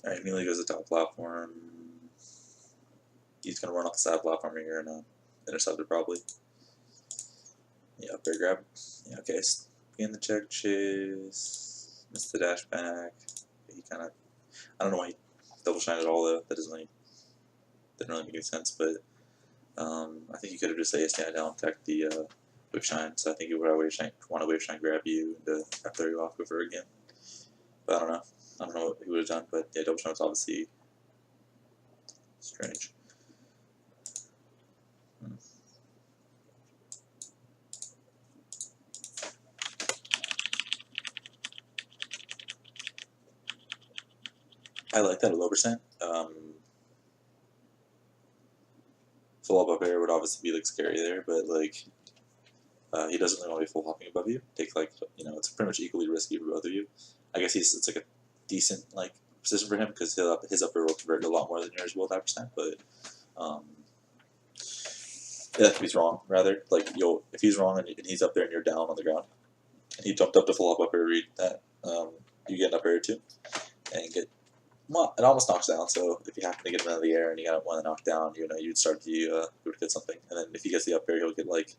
Alright, immediately goes to the top platform. He's gonna run off the side platform here and intercept it probably. Yeah, up air grab. Yeah, okay. Begin the check chase. Missed the dash back. He kind of. I don't know why he double shined at all though. That didn't really make any sense. But I think you could have just say stand down, tech the wave shine. So I think you would want to wave shine grab you and after you off go for again. But I don't know. I don't know what he would have done. But yeah, double shine was obviously strange. I like that a low percent. Full up air would obviously be like scary there, but like he doesn't really want to be full hopping above you. Take like it's pretty much equally risky for both of you. I guess it's like a decent like position for him because his upper will convert a lot more than yours will at that percent. But yeah, if he's wrong, rather like if he's wrong and he's up there and you're down on the ground, and he jumped up to full up air read that you get an up air too and get. Well, it almost knocks down. So if you happen to get him out of the air and you got one knocked down, you'd start to you would get something, and then if he gets the up air, he'll get like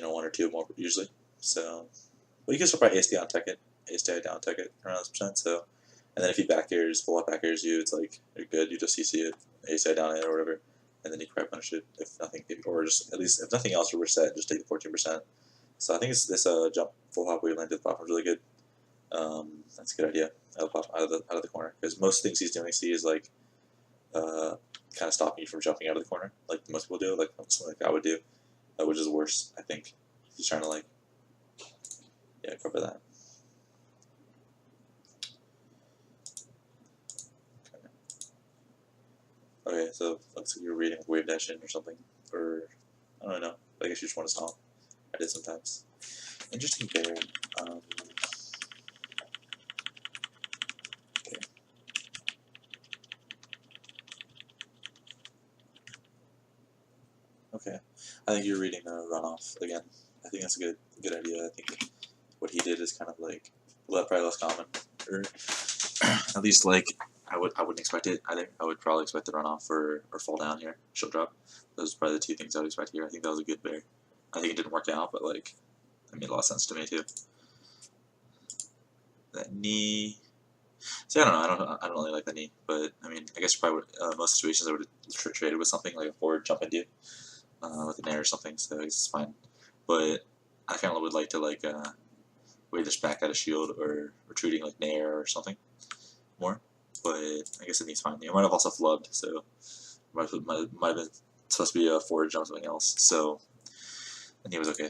one or two more usually. So, well, you can still probably ace down tech it, down tech it around this percent. So, and then if he back airs, full up back airs you, it's like you're good. You just CC it, ace down it or whatever, and then you can probably punish it if nothing, or just at least if nothing else we're set, just take the 14%. So I think it's this jump full hop wave land to the platform is really good. That's a good idea out of the corner because most things he's doing is like kind of stopping you from jumping out of the corner, like most people do, like something like I would do, which is worse, I think. He's trying to like, yeah, cover that. Okay, so looks like you're reading wave dash in or something, or I don't know. I guess you just want to stomp. I did sometimes. Interesting bear. Okay. Okay, I think you're reading a runoff again. I think that's a good idea. I think what he did is kind of like probably less common, or at least like I wouldn't expect it either. I would probably expect the runoff or fall down here, she'll drop. Those are probably the two things I would expect here. I think that was a good bear. I think it didn't work out, but like it made a lot of sense to me too. That knee. See, I don't know. I don't really like that knee, but I mean, I guess probably most situations I would have traded with something like a forward jump into with an air or something. So I guess it's fine. But I kind of would like to like wave this back at a shield or retreating like nair or something more. But I guess the knee's fine. You might have also flubbed, so might have been supposed to be a forward jump something else. So the knee was okay.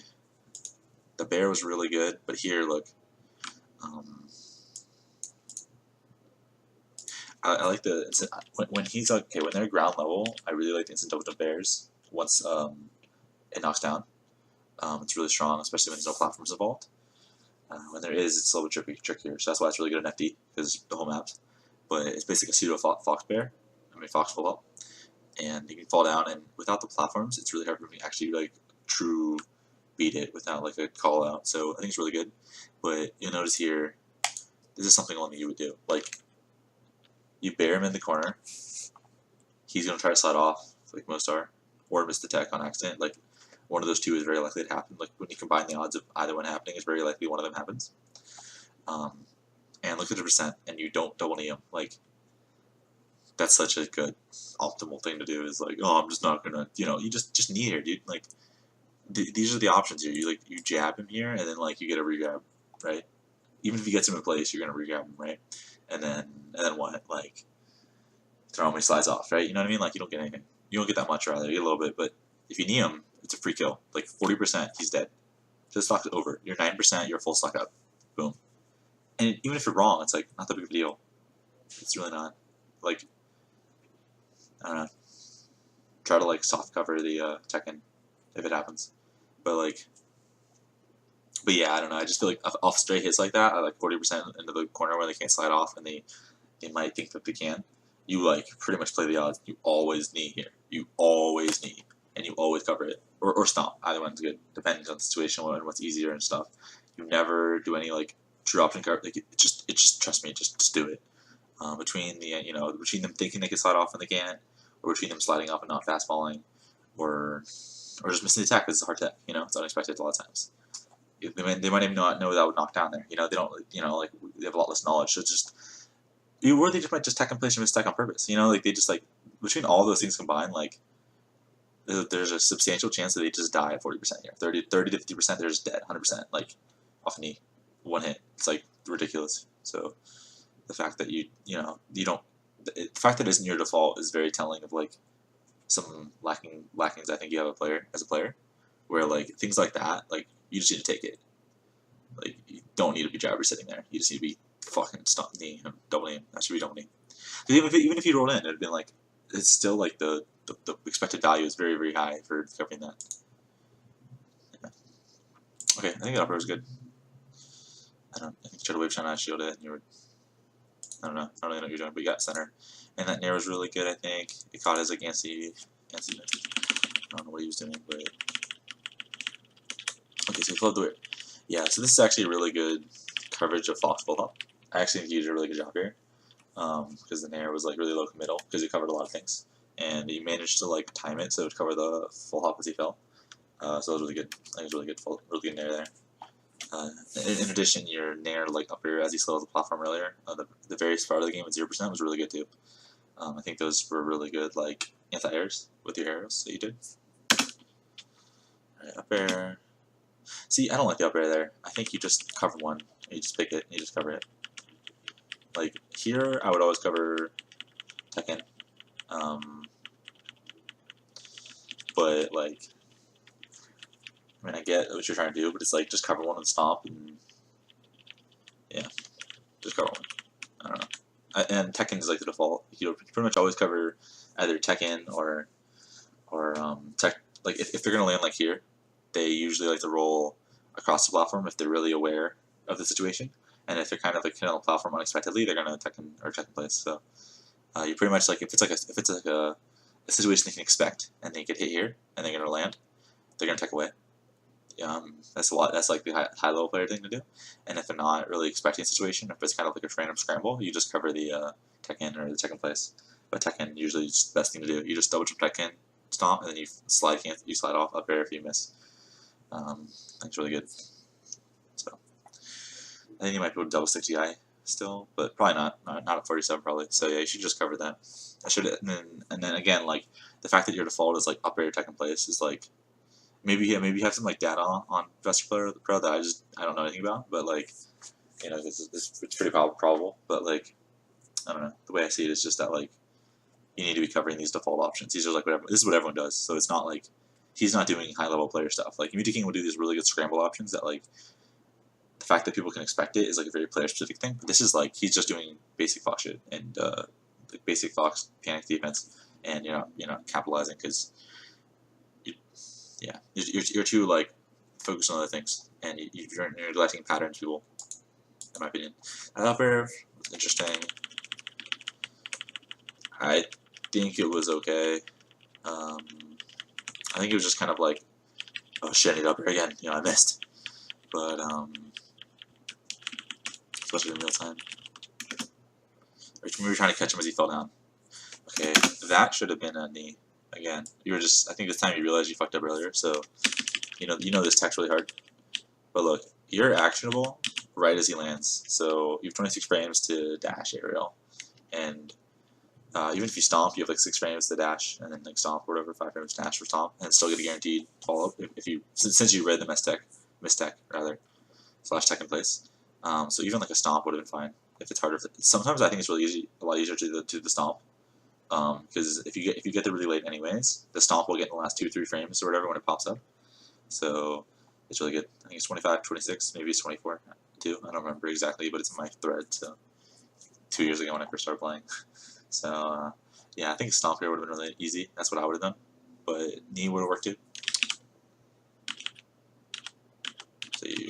The bear was really good, but here look. I like the when he's okay when they're ground level. I really like the instant double jump bears once it knocks down. It's really strong, especially when there's no platforms involved. When there is, it's a little bit trickier. So that's why it's really good in FD because the whole maps. But it's basically a pseudo fox bear. I mean fox full up, and you can fall down. And without the platforms, it's really hard for me to actually like true beat it without like a call out. So I think it's really good. But you'll notice here, this is something only you would do. Like you bear him in the corner. He's gonna try to slide off like most are, or miss the tech on accident. Like one of those two is very likely to happen. Like when you combine the odds of either one happening, it's very likely one of them happens. And look at the percent, and you don't double knee him. Like that's such a good optimal thing to do. Is like, oh, I'm just not gonna, you just knee here, dude. Like these are the options here. You jab him here, and then like you get a regrab, right? Even if he gets him in place, you're gonna regrab him, right? And then what? Like throw him when he slides off, right? You know what I mean? Like you don't get anything. You don't get that much, rather. You get a little bit, but if you knee him, it's a free kill. Like 40%, he's dead. Just stock's over. You're 9%, you're full stock up. Boom. And even if you're wrong, it's like not that big of a deal. It's really not. Like I don't know. Try to like soft cover the Tekken if it happens. But yeah, I don't know. I just feel like off straight hits like that, I like 40% into the corner where they can't slide off and they might think that they can. You like pretty much play the odds. You always knee here. You always knee, and you always cover it or stomp. Either one's good, depending on the situation and what's easier and stuff. You never do any like true option cover. Like it just trust me, just do it. between the between them thinking they can slide off and they can't, or between them sliding off and not fast falling, or just missing the attack because it's a hard tech. It's unexpected a lot of times. They might even not know that would knock down there. They don't. Like they have a lot less knowledge. So it's just or they just might just tech in place and mistech on purpose. Like they just like between all those things combined, like there's a substantial chance that they just die at 40% here. 30 to 50% they're just dead, 100%, like off a knee, one hit. It's like ridiculous. So the fact that you don't, the fact that it isn't your default is very telling of like some lackings I think you have as a player, where like things like that, like you just need to take it. Like you don't need to be jabber sitting there. You just need to be fucking stop knee and double knee. That should be double knee. Because even if you rolled in, it'd been like it's still like the expected value is very, very high for covering that. Yeah. Okay, I think that upper was good. I think you tried to wave shine, I shielded it, and you were. I don't know. I don't really know what you're doing, but you got center. And that nair was really good, I think. It caught his like antsy. I don't know what he was doing, but. Okay, so he flowed through it. Yeah, so this is actually a really good coverage of Fox full hop. I actually think he did a really good job here. Because the nair was like really low committal, because he covered a lot of things. And he managed to like time it so it would cover the full hop as he fell. So it was really good. I think it was really good, really good nair there. In addition, your nair like up here as he slowed the platform earlier, the very start of the game at 0% was really good too. I think those were really good like anti-airs with your arrows that you did. Alright, up air. See, I don't like the up air there. I think you just cover one, and you just pick it, and you just cover it. Like here, I would always cover Tekken. But like, I mean, I get what you're trying to do, but it's like just cover one and stomp, and yeah, just cover one. I don't know. And Tekken is like the default. You pretty much always cover either Tekken or tech. Like if they're gonna land like here, they usually like to roll across the platform if they're really aware of the situation, and if they're kind of like hitting on the platform unexpectedly, they're gonna Tekken or Tekken place. So you pretty much like if it's like a situation they can expect and they get hit here and they're gonna land, they're gonna tech away. That's a lot. That's like the high level player thing to do. And if they're not really expecting a situation, if it's kind of like a random scramble, you just cover the Tekken or the Tekken place. But Tekken usually is the best thing to do. You just double jump Tekken, stomp, and then you slide off up air if you miss. That's really good. So I think you might be able to double stick GI still, but probably not at 47 probably. So yeah, you should just cover that. I should and then again like the fact that your default is like up air Tekken place is like. Maybe you have some like data on Vesper Pro that I don't know anything about, but like it's pretty probable. But like I don't know, the way I see it is just that like you need to be covering these default options. These are like whatever. This is what everyone does, so it's not like he's not doing high level player stuff. Like Muta King will do these really good scramble options that like the fact that people can expect it is like a very player specific thing. But this is like he's just doing basic Fox shit and like basic Fox panic defense, and you're not capitalizing because. Yeah, you're too like focused on other things, and you're neglecting patterns, people. In my opinion, up air was interesting. I think it was okay. I think it was just kind of like, oh shit, I need up air again. I missed, but especially in real time. We were trying to catch him as he fell down. Okay, that should have been a knee. Again, I think this time you realized you fucked up earlier, so you know this tech's really hard. But look, you're actionable right as he lands, so you have 26 frames to dash aerial, and even if you stomp, you have like 6 frames to dash, and then like stomp or whatever, 5 frames to dash for stomp, and still get a guaranteed follow up if you since you read the mistech rather / tech in place. So even like a stomp would have been fine if it's harder. Sometimes I think it's really easy, a lot easier to do the stomp. Because if you get there really late anyways, the stomp will get in the last 2 or 3 frames or whatever when it pops up. So it's really good. I think it's 25, 26, maybe it's 24 too. I don't remember exactly, but it's in my thread. So 2 years ago when I first started playing. So yeah, I think stomp here would have been really easy. That's what I would have done. But knee would have worked too. So you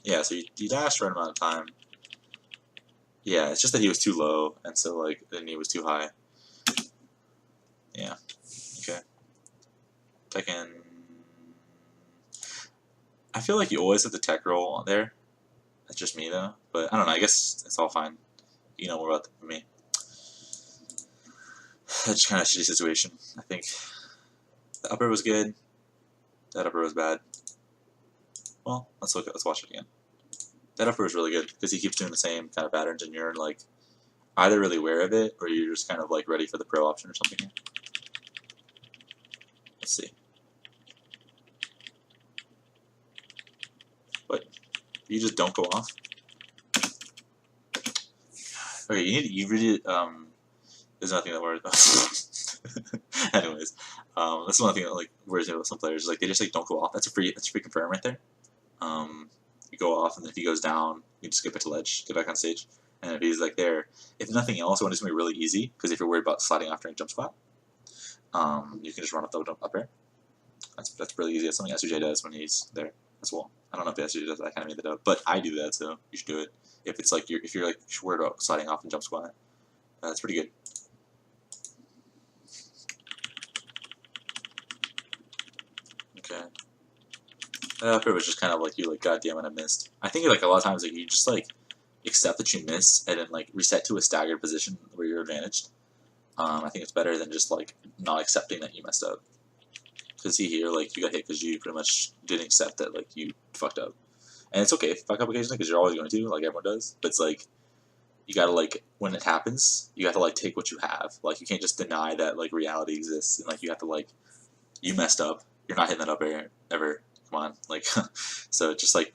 yeah, so you dash right amount of time. Yeah, it's just that he was too low, and so like the knee was too high. Yeah. Okay. Tekken. I feel like you always have the tech roll on there. That's just me though, but I don't know. I guess it's all fine. you know more about that than me. That's kind of a shitty situation. I think the upper was good. That upper was bad. Well, let's watch it again. That upper was really good because he keeps doing the same kind of patterns, and you're like either really aware of it or you're just kind of like ready for the pro option or something here. Let's see. What? You just don't go off? Okay, you really there's nothing that worries about. Anyways, that's one thing that like worries me about some players. Like they just like don't go off. That's a free confirm right there. You go off, and if he goes down, you just skip it to ledge, get back on stage. And if he's like there, if nothing else, it's gonna be really easy because if you're worried about sliding off during jump squat, you can just run up the jump up air. That's really easy. That's something SUJ does when he's there as well. I don't know if the SUJ does that kind of method, but I do that, so you should do it. If it's like if you're like worried about sliding off and jump squat, that's pretty good. Okay. That upper was just kind of like you like, God damn it, I missed. I think like a lot of times like you just like accept that you miss and then like reset to a staggered position where you're advantaged. I think it's better than just like not accepting that you messed up. Because see here, like you got hit because you pretty much didn't accept that like you fucked up, and it's okay if you fuck up occasionally because you're always going to, like everyone does. But it's like you gotta like when it happens, you have to like take what you have. Like you can't just deny that like reality exists, and like you have to like you messed up. You're not hitting that up air ever. Come on, like so just like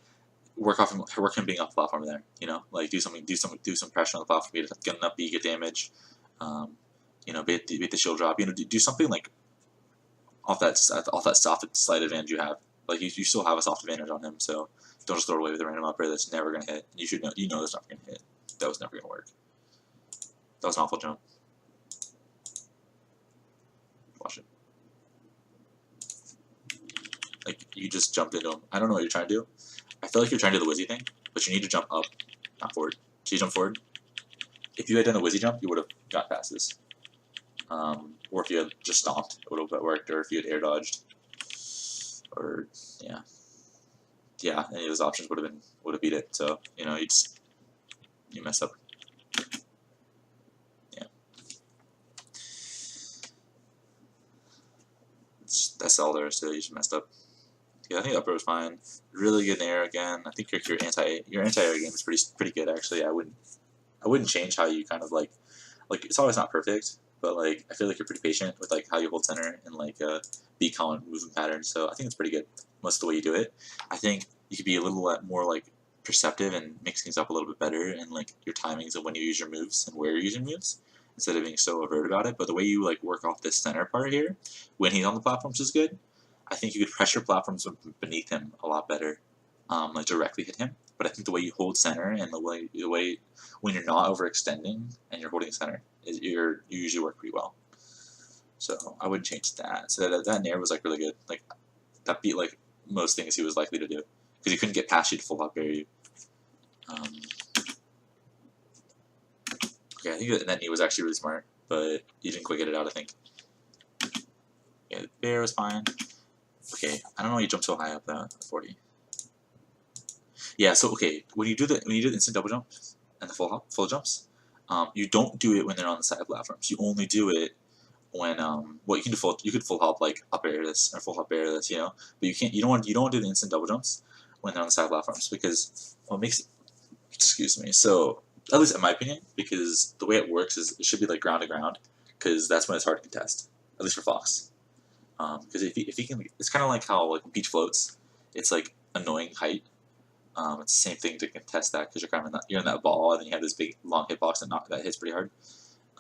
work on being off the platform there. You know, like do some pressure on the platform, get an up B, get damage. You know, beat the shield drop. You know, do something like off that soft slight advantage you have. Like you still have a soft advantage on him, so don't just throw it away with a random up air that's never gonna hit. You should know that's not gonna hit. That was never gonna work. That was an awful jump. Watch it. Like you just jumped into him. I don't know what you're trying to do. I feel like you're trying to do the Wizzy thing, but you need to jump up, not forward. So you jump forward. If you had done the Wizzy jump, you would have got past this. Or if you had just stomped, it would have worked. Or if you had air dodged, or yeah, any of those options would have beat it. So you know, you mess up. Yeah, that's all there is to it. You just messed up. Yeah, I think upper was fine. Really good in air again. I think your anti-air game is pretty good actually. I wouldn't change how you kind of like it's always not perfect, but like I feel like you're pretty patient with like how you hold center and like be calm movement patterns. So I think it's pretty good most of the way you do it. I think you could be a little more like perceptive and mix things up a little bit better and like your timings of when you use your moves and where you're using moves instead of being so overt about it. But the way you like work off this center part here when he's on the platforms is good. I think you could pressure platforms beneath him a lot better, like directly hit him. But I think the way you hold center and the way when you're not overextending and you're holding center, you usually work pretty well. So I wouldn't change that. So that nair was like really good. Like that beat like most things he was likely to do because he couldn't get past you to full hop bury you. Okay, I think that knee was actually really smart, but he didn't quite get it out. I think. Yeah, the bear was fine. Okay, I don't know why you jump so high up that 40. Yeah, so okay, when you do the instant double jump and the full jumps, you don't do it when they're on the side platforms. You only do it when well you could full hop like up air this or full hop air this, you know, but you don't want to do the instant double jumps when they're on the side platforms because what makes it, excuse me, so at least in my opinion, because the way it works is it should be like ground to ground because that's when it's hard to contest, at least for Fox. Because if he can, it's kind of like how like when Peach floats, it's like annoying height. It's the same thing to contest that because you're kind of you're in that ball and then you have this big long hitbox that hits pretty hard.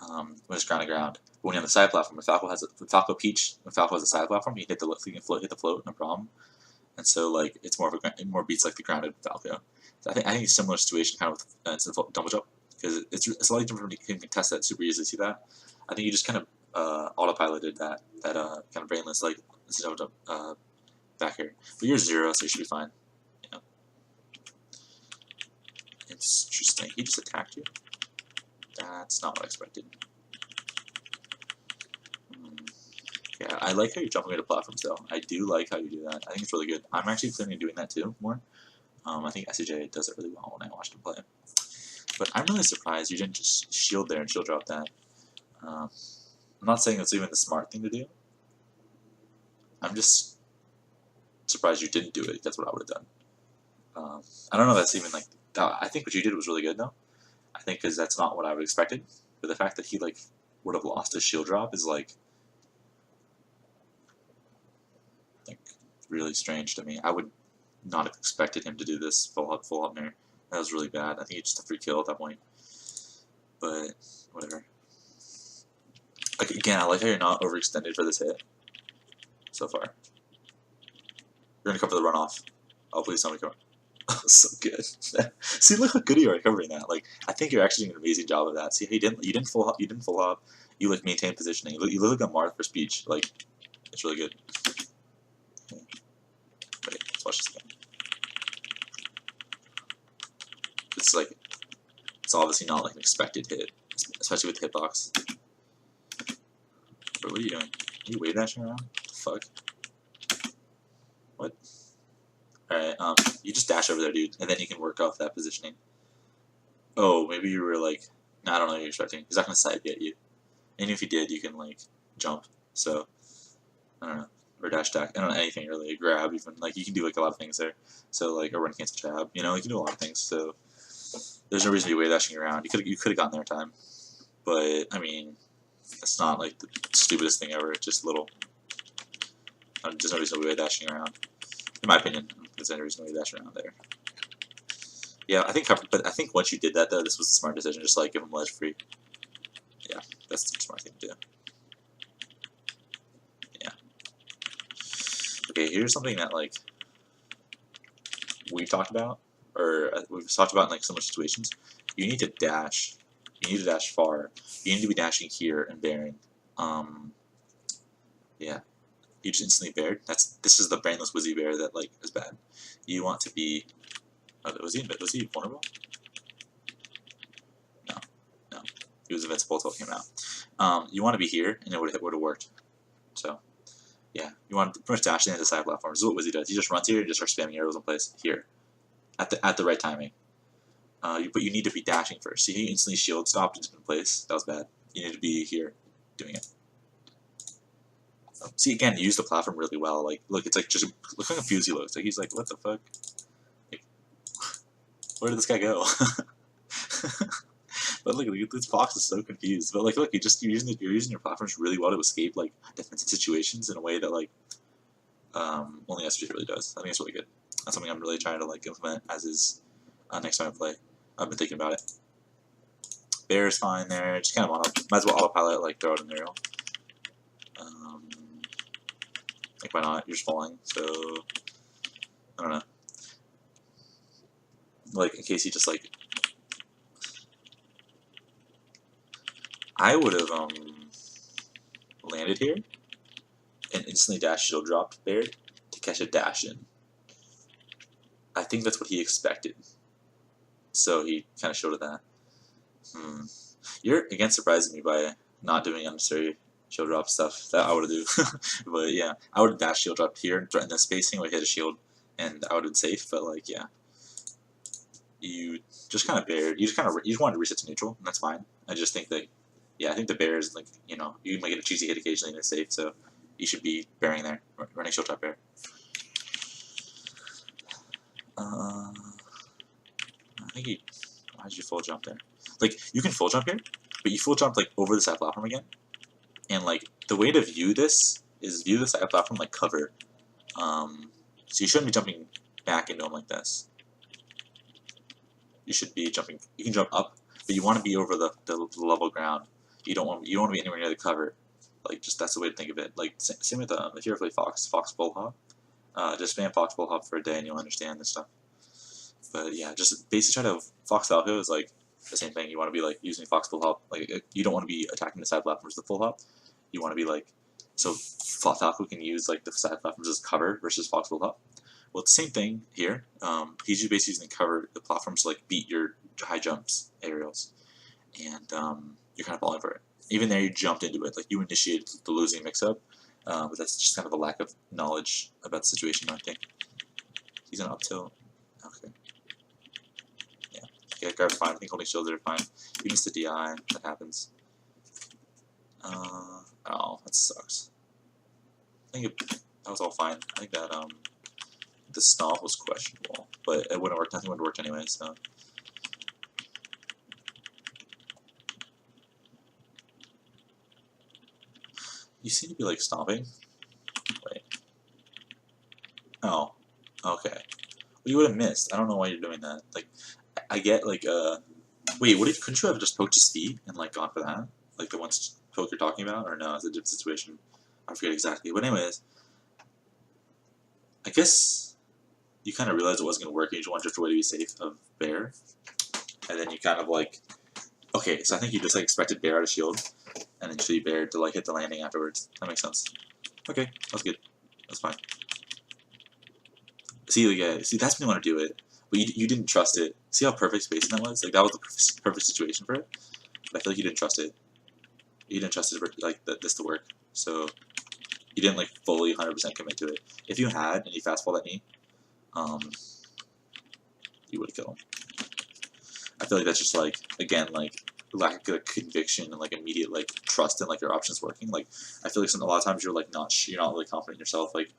When it's ground to ground, but when you're on the side platform, when Falco has a side platform, he can hit the float, no problem. And so like it's it more beats like the grounded Falco. So I think it's a similar situation kind of with double jump because it's a lot different. You can contest that super easily. See that? I think you just kind of autopiloted that kind of brainless like double jump back here. But you're 0, so you should be fine. Yeah. Interesting. He just attacked you. That's not what I expected. Yeah, I like how you're jumping into platforms though. I do like how you do that. I think it's really good. I'm actually planning on doing that too more. I think SJ does it really well when I watched him play. But I'm really surprised you didn't just shield there and shield drop that. I'm not saying it's even the smart thing to do. I'm just surprised you didn't do it. That's what I would have done. I don't know if that's even like... I think what you did was really good, though. I think because that's not what I would have expected. But the fact that he like would have lost his shield drop is like really strange to me. I would not have expected him to do this full up mirror. That was really bad. I think he just a free kill at that point. But whatever. Like again, I like how you're not overextended for this hit so far. You're gonna cover the runoff. Oh, please tell me cover. So good. See, look how good you are covering that. Like, I think you're actually doing an amazing job of that. See, you didn't full hop. You like maintain positioning. You look like a Marth for speech. Like, it's really good. Okay. Wait, let's watch this again. It's obviously not like an expected hit, especially with the hitbox. But what are you doing? Are you wave dashing around? What the fuck? What? Alright, you just dash over there, dude, and then you can work off that positioning. Oh, maybe you were like, nah, I don't know what you're expecting. He's not gonna side get you. And if he did, you can like jump. So I don't know, or dash attack. I don't know anything really. Grab even, like you can do like a lot of things there. So like a run cancel jab. You know, you can do a lot of things. So there's no reason to be wave dashing around. You could have gotten there in time, but I mean, it's not like the stupidest thing ever. It's just a little. There's no reason to be wave dashing around. In my opinion, there's any reason to dash around there. Yeah, I think once you did that though, this was a smart decision. Just like give him ledge free. Yeah, that's the smart thing to do. Yeah. Okay, here's something that like we've talked about, or we've talked about in like similar situations. You need to dash. You need to dash far. You need to be dashing here and bearing. Yeah. You just instantly bared. This is the brainless Wizzy bear that like is bad. You want to be. Oh, was he vulnerable? No. He was invincible until it came out. You want to be here, and it would have worked. So, yeah, you want to pretty much dash into the side platform. This is what Wizzy does. He just runs here and just starts spamming arrows in place here, at the right timing. But you need to be dashing first. See, he instantly shield stopped into place. That was bad. You need to be here, doing it. See, again, you use the platform really well. Like, look, it's like just look how confused he looks. Like he's like, what the fuck? Like, where did this guy go? But look, this fox is so confused. But like, look, you're using your platforms really well to escape like defensive situations in a way that like only SG really does. I think it's really good. That's something I'm really trying to like implement as is next time I play. I've been thinking about it. Bear's fine there. Just kind of might as well autopilot like throw out an aerial. Like why not? You're just falling, so I don't know. Like in case he just like, I would have landed here and instantly dash shield dropped there to catch a dash in. I think that's what he expected, so he kind of showed that. You're again surprising me by not doing unnecessary shield drop stuff that I would do. But yeah, I would have dash shield dropped here and threaten the spacing would hit a shield, and I would have been safe. But like, yeah, you just kind of bared. You just wanted to reset to neutral, and that's fine. I just think that, yeah, I think the bear is like, you know, you might get a cheesy hit occasionally and it's safe, so you should be bearing there, running shield drop bear. I think why did you full jump there? Like, you can full jump here, but you full jump like over the side platform again. And like the way to view this is view the side platform like cover. So you shouldn't be jumping back into them like this. You should be jumping. You can jump up, but you want to be over the level ground. You don't want to be anywhere near the cover. Like just that's the way to think of it. Like same with if you ever play Fox full hop, just spam Fox full hop for a day and you'll understand this stuff. But yeah, just basically try to Fox Falco is like the same thing. You want to be like using Fox full hop. Like you don't want to be attacking the side platforms with the full hop. You want to be like, so Falco can use like the side platforms as cover versus Fox full hop. Well, it's the same thing here. He's just basically using cover the platforms to like beat your high jumps aerials, and you're kind of falling for it. Even there, you jumped into it. Like you initiated the losing mix-up, but that's just kind of a lack of knowledge about the situation. I think he's an up tilt. Okay. Okay, guard's fine. I think holding shields are fine. You missed the DI. That happens. Oh, that sucks. I think that was all fine. I think that the stomp was questionable, but it wouldn't work. Nothing would have worked anyway. So. You seem to be like stomping. Wait. Oh. Okay. Well, you would have missed. I don't know why you're doing that. Like, I get like Wait, what if couldn't you have just poked his feet and like gone for that? Like the one poke you're talking about, or no? It's a different situation. I forget exactly. But anyways, I guess you kind of realized it wasn't gonna work. And you just wanted to drift away to be safe of bear, and then you kind of like. Okay, so I think you just like expected bear out of shield, and then you bear to like hit the landing afterwards. That makes sense. Okay, that's good. That's fine. See, yeah, see, that's when you want to do it, but you didn't trust it. See how perfect spacing that was? Like that was the perfect situation for it. But I feel like you didn't trust it. You didn't trust it for, like this to work, so you didn't like fully 100% commit to it. If you had and you fastball at me, you would kill him. I feel like that's just like again like lack of conviction and like immediate like trust in like your options working. Like I feel like a lot of times you're like you're not really confident in yourself. Like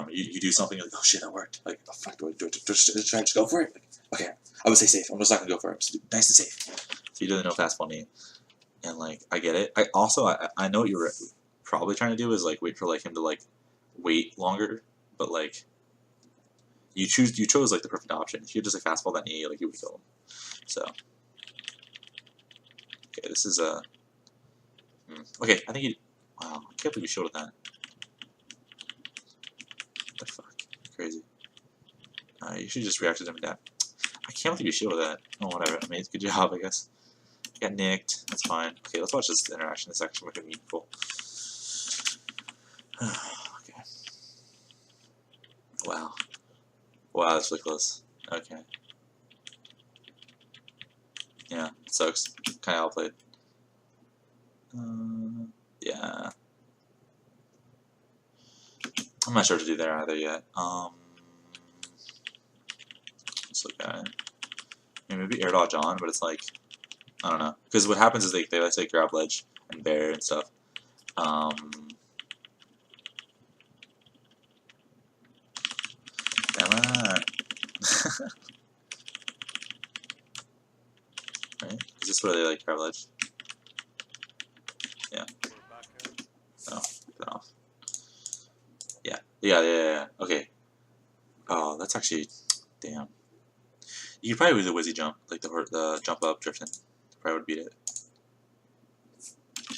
you do something like, oh shit, that worked. Like, oh fuck, do I just go for it? Like, okay, I would say safe. I'm just not gonna go for it. Just nice and safe. So you really know fastball me, and like I get it. I also I know what you're probably trying to do is like wait for like him to like wait longer, but like you chose like the perfect option. If you just like fastball that knee, like you would kill him. So okay, this is okay. I think you. Wow, I can't believe you showed that. What the fuck? Crazy. You should just react to them and that. I can't believe you shielded that. Oh, whatever. I mean, good job, I guess. Got nicked. That's fine. Okay, let's watch this interaction. This actually might be meaningful. Okay. Wow. Wow, that's really close. Okay. Yeah, it sucks. Kind of outplayed. Yeah. I'm not sure what to do there either yet. Let's look at it. I mean, maybe air dodge on, but it's like, I don't know. Because what happens is they let's say grab ledge and bear and stuff. Damn it. Right? Is this where they like grab ledge? Yeah. Oh, get off. Yeah. Okay. Oh, that's actually, damn. You could probably do the whizzy jump, like the jump up drifting. Probably would beat it.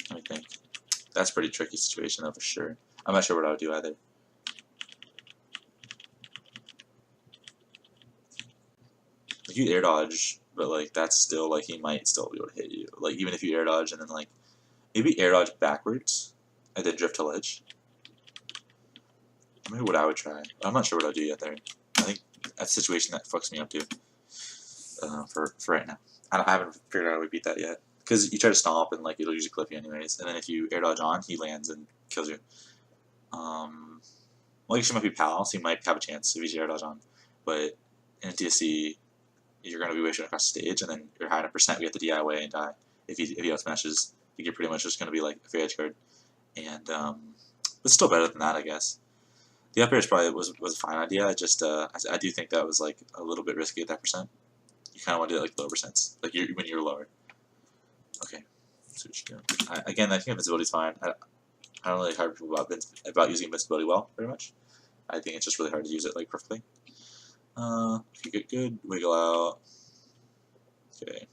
Let me think. That's a pretty tricky situation though for sure. I'm not sure what I would do either. Like you air dodge, but like that's still like he might still be able to hit you. Like even if you air dodge and then like maybe air dodge backwards and then drift to ledge. Maybe what I would try. I'm not sure what I'll do yet there. I think that's a situation that fucks me up too. For right now, I haven't figured out how we beat that yet. Because you try to stomp and like it'll usually clip you anyways, and then if you air dodge on, he lands and kills you. Well, I guess you might be PAL, so you might have a chance if you air dodge on. But in DSC, you're going to be wishing across the stage, and then you're high enough percent, we get the DI away and die. If he out smashes, I think you're pretty much just going to be like a free edge guard. And but still better than that, I guess. The up airs probably was a fine idea. I just I do think that was like a little bit risky at that percent. You kind of want to do like low percents, like when you're lower. Okay, so what you do. Again, I think invincibility is fine. I don't really hire people about using invincibility well, very much. I think it's just really hard to use it like perfectly. Okay, good. Wiggle out. Okay.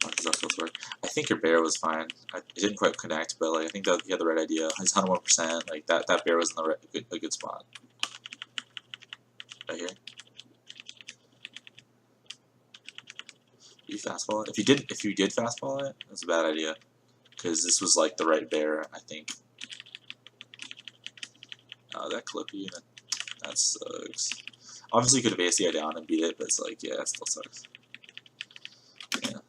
How does that supposed to work? I think your bear was fine. It didn't quite connect, but like I think that you had the right idea. He's 101%. Like that bear was in a good spot. Right here. You fastball it. If you did fastball it, that's a bad idea. Because this was like the right bear, I think. Oh, that clippy. That sucks. Obviously, you could have ACI down and beat it, but it's like, yeah, it still sucks. Yeah.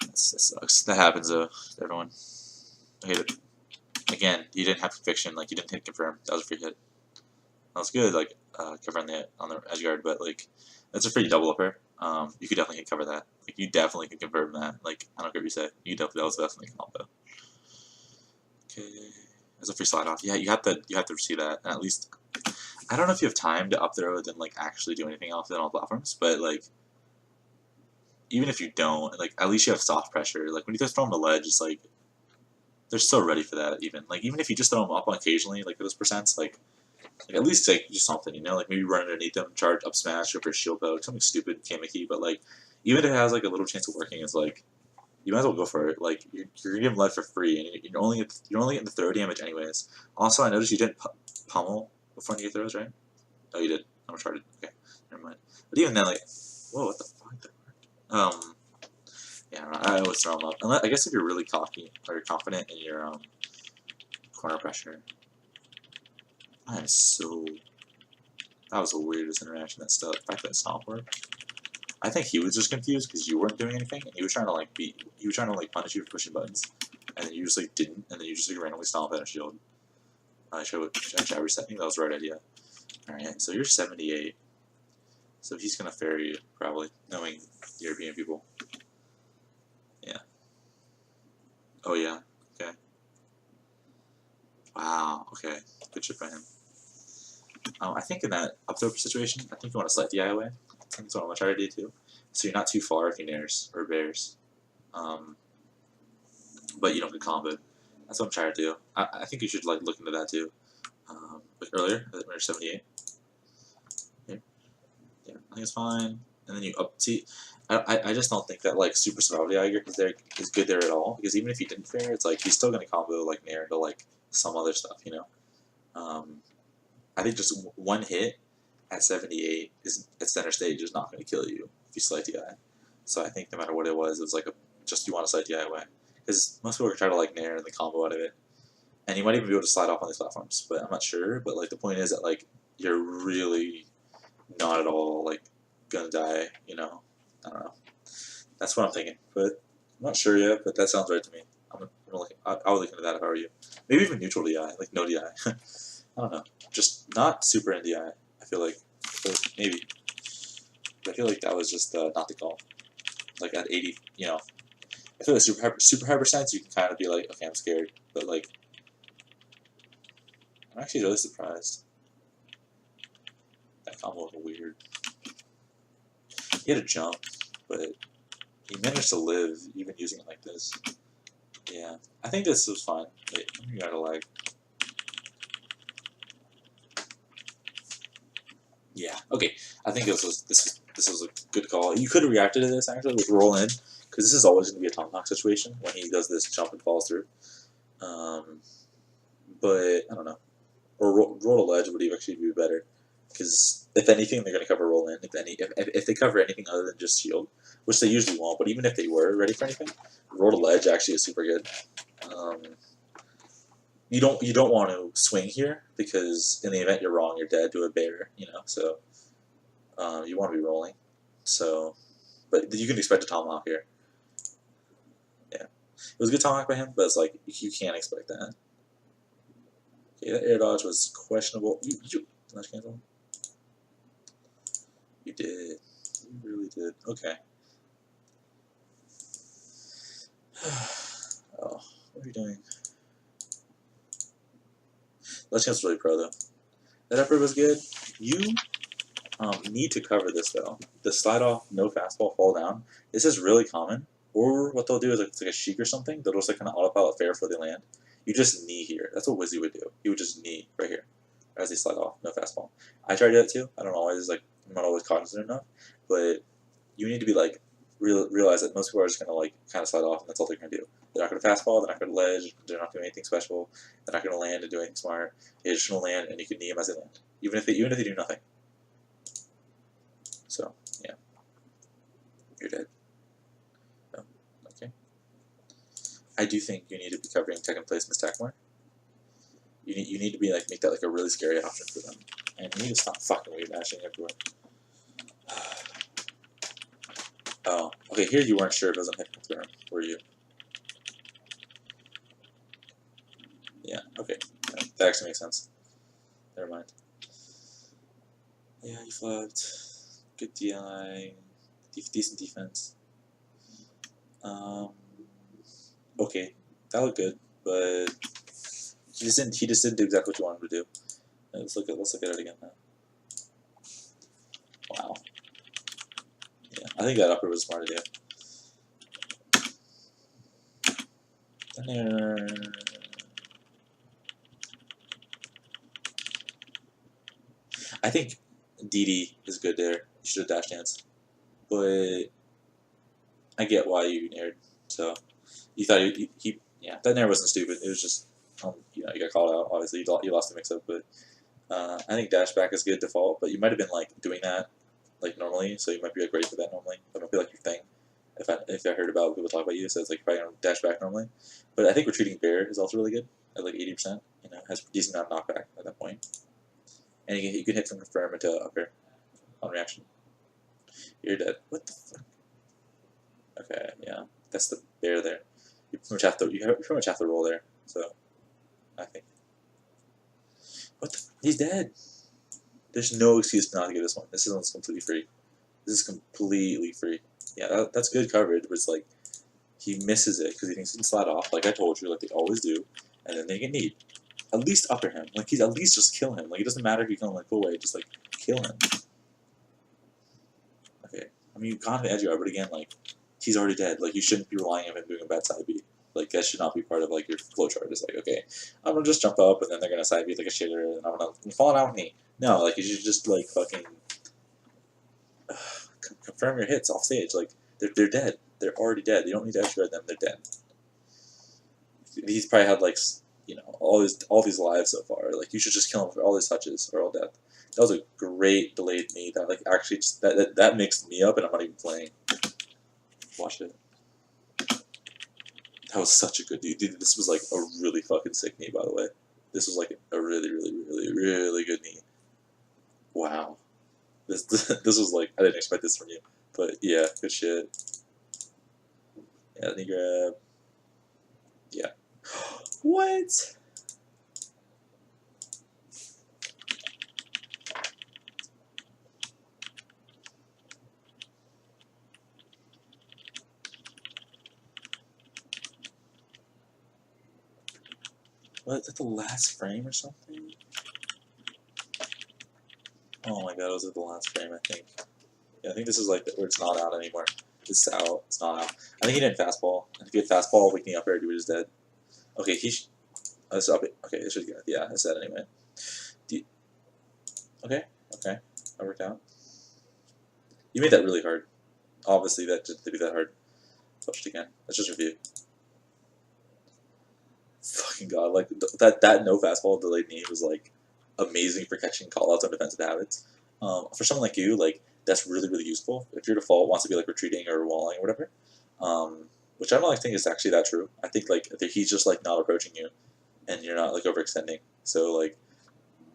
That sucks. That happens though, to everyone. I hate it. Again, you didn't have conviction, like you didn't hit confirm. That was a free hit. That was good, like covering the on the edge guard, but like that's a pretty double upper. You could definitely cover that. Like you definitely can confirm that. Like I don't care what you say. You definitely that was definitely a combo. Okay, there's a free slide off. Yeah, you have to see that. And at least I don't know if you have time to up throw then like actually do anything else on all platforms, but like even if you don't, like at least you have soft pressure. Like when you just throw them to ledge, it's like they're so ready for that. Even if you just throw them up on occasionally, like those percents, like at least like do something, you know, like maybe run underneath them, charge up smash or for shield poke, something stupid, gimmicky, but like even if it has like a little chance of working, it's like you might as well go for it. Like you're gonna give him lead for free, and you're only getting the throw damage anyways. Also, I noticed you didn't pummel before your throws, right? Oh, you did. I'm retarded. Okay, never mind. But even then, like, whoa, what the fuck? Yeah, I always throw them up. Unless, I guess if you're really cocky or you're confident in your corner pressure. I am so. That was the weirdest interaction that stuck. The fact that it's not work. I think he was just confused because you weren't doing anything, and he was trying to like he was trying to like punish you for pushing buttons, and then you just like didn't, and then you just like randomly stomp at a shield. Should I reset? I think that was the right idea. All right, so you're 78. So he's gonna ferry you probably, knowing European people. Yeah. Oh yeah. Okay. Wow. Okay. Good shit by him. I think in that up throw situation, I think you want to select the eye away. I think that's what I'm gonna try to do too. So you're not too far if he nairs or bears. But you don't get comboed. That's what I'm trying to do. I think you should like look into that too. Like earlier, when you're 78. Yeah, I think it's fine. And then you up. See, I just don't think that like super survival is good there at all, because even if he didn't fair, it's like he's still gonna combo like nair into like some other stuff, you know. I think just one hit at 78 is at center stage is not going to kill you if you select the eye. So I think no matter what it was like just you want to select the eye away, because most people are trying to like nair and the combo out of it, and you might even be able to slide off on these platforms, but I'm not sure. But like the point is that like you're really not at all like gonna die, you know. I don't know. That's what I'm thinking, but I'm not sure yet. But that sounds right to me. I would look into that if I were you. Maybe even neutral DI, like no DI. I don't know. Just not super NDI. I feel like maybe. I feel like that was just not the call. Like at 80, you know. I feel like super high percents, you can kind of be like, okay, I'm scared. But like, I'm actually really surprised. That combo was weird. He had a jump, but he managed to live even using it like this. Yeah, I think this was fine. Wait, you gotta lag. Yeah. Okay. I think this was a good call. You could have reacted to this actually with roll in, because this is always going to be a tomahawk situation when he does this jump and falls through. But I don't know. Or roll to ledge would actually be better, because if anything, they're going to cover roll in. If they cover anything other than just shield, which they usually won't. But even if they were ready for anything, roll to ledge actually is super good. You don't want to swing here, because in the event you're wrong, you're dead to a bear. You know, so. You want to be rolling, so, but you can expect a tomahawk here. Yeah, it was a good tomahawk by him, but it's like you can't expect that. Okay, that air dodge was questionable. You dodge cancel? You did. You really did. Okay. Oh, what are you doing? Ledge cancel's really pro though. That upper was good. You need to cover this though. The slide off, no fastball, fall down. This is really common. Or what they'll do is like, it's like a sheik or something. They'll just like kind of autopilot fair for the land. You just knee here. That's what Wizzy would do. He would just knee right here as they slide off, no fastball. I try to do that too. I don't always like. I'm not always cognizant enough, but you need to be like realize that most people are just gonna like kind of slide off, and that's all they're gonna do. They're not gonna fastball. They're not gonna ledge. They're not doing anything special. They're not gonna land and do anything smart. They just gonna land, and you can knee them as they land, even if they do nothing. So yeah, you're dead. No, okay. I do think you need to be covering tech and place mistack more. You need to be like make that like a really scary option for them, and you need to stop fucking weird dashing everywhere. Oh, okay. Here you weren't sure if it was on hit, were you? Yeah. Okay. That actually makes sense. Never mind. Yeah, he flipped. Good DI. Decent defense. Okay, that looked good, but he just didn't do exactly what you wanted him to do. Let's look at it again now. Wow. Yeah, I think that upper was smart to do. There. I think DD is good there. You should have dash dance, but I get why you nared. So you thought he yeah, that nair wasn't stupid. It was just you got called out. Obviously, you lost the mix up, but I think dash back is good default. But you might have been like doing that like normally, so you might be like ready for that normally. That might be like your thing. If I heard about people talk about you, so it's like you're probably gonna dash back normally. But I think retreating bear is also really good at like 80%. You know, has decent amount of knockback at that point, and you can hit from confirm into upper on reaction. You're dead. What the fuck? Okay, yeah, that's the bear there. You pretty much have to roll there. So I think. What the? He's dead. There's no excuse not to get this one. This one's completely free. This is completely free. Yeah, that's good coverage, but it's like he misses it because he thinks he can slide off, like I told you, like they always do, and then they get need. At least upper him. Like he's at least just kill him. Like it doesn't matter if you can like go away, just like kill him. Okay. I mean you got to edge guard, but again, like he's already dead. Like you shouldn't be relying on him doing a bad side B. Like that should not be part of like your flowchart. It's like, okay, I'm gonna just jump up and then they're gonna side B like a shitter and I'm gonna fall out with me. No, like you should just like fucking confirm your hits off stage. Like they're dead. They're already dead. You don't need to edge guard them. They're dead. He's probably had like all these lives so far. Like you should just kill him for all his touches or all death. That was a great delayed knee that like actually just that mixed me up and I'm not even playing. Watch it. That was such a good knee. Dude, this was like a really fucking sick knee, by the way. This was like a really, really, really, really good knee. Wow. This was like I didn't expect this from you, but yeah, good shit. Yeah, knee grab. Yeah. What? What? Is that the last frame or something? Oh my god, was it the last frame? I think. Yeah, I think this is like where it's not out anymore. It's out. It's not out. I think he didn't fastball. If he had fastball, waking up air, dude is dead. Okay, let's up it. Okay, this should get. Yeah, I said anyway. Okay, okay, that worked out. You made that really hard. Obviously, that didn't be that hard. Touched again. Let's just review. Fucking god, like that no fastball delayed knee was like amazing for catching callouts on defensive habits. For someone like you, like that's really really useful. If your default wants to be like retreating or walling or whatever, which I don't like think is actually that true. I think like he's just like not approaching you, and you're not like overextending. So like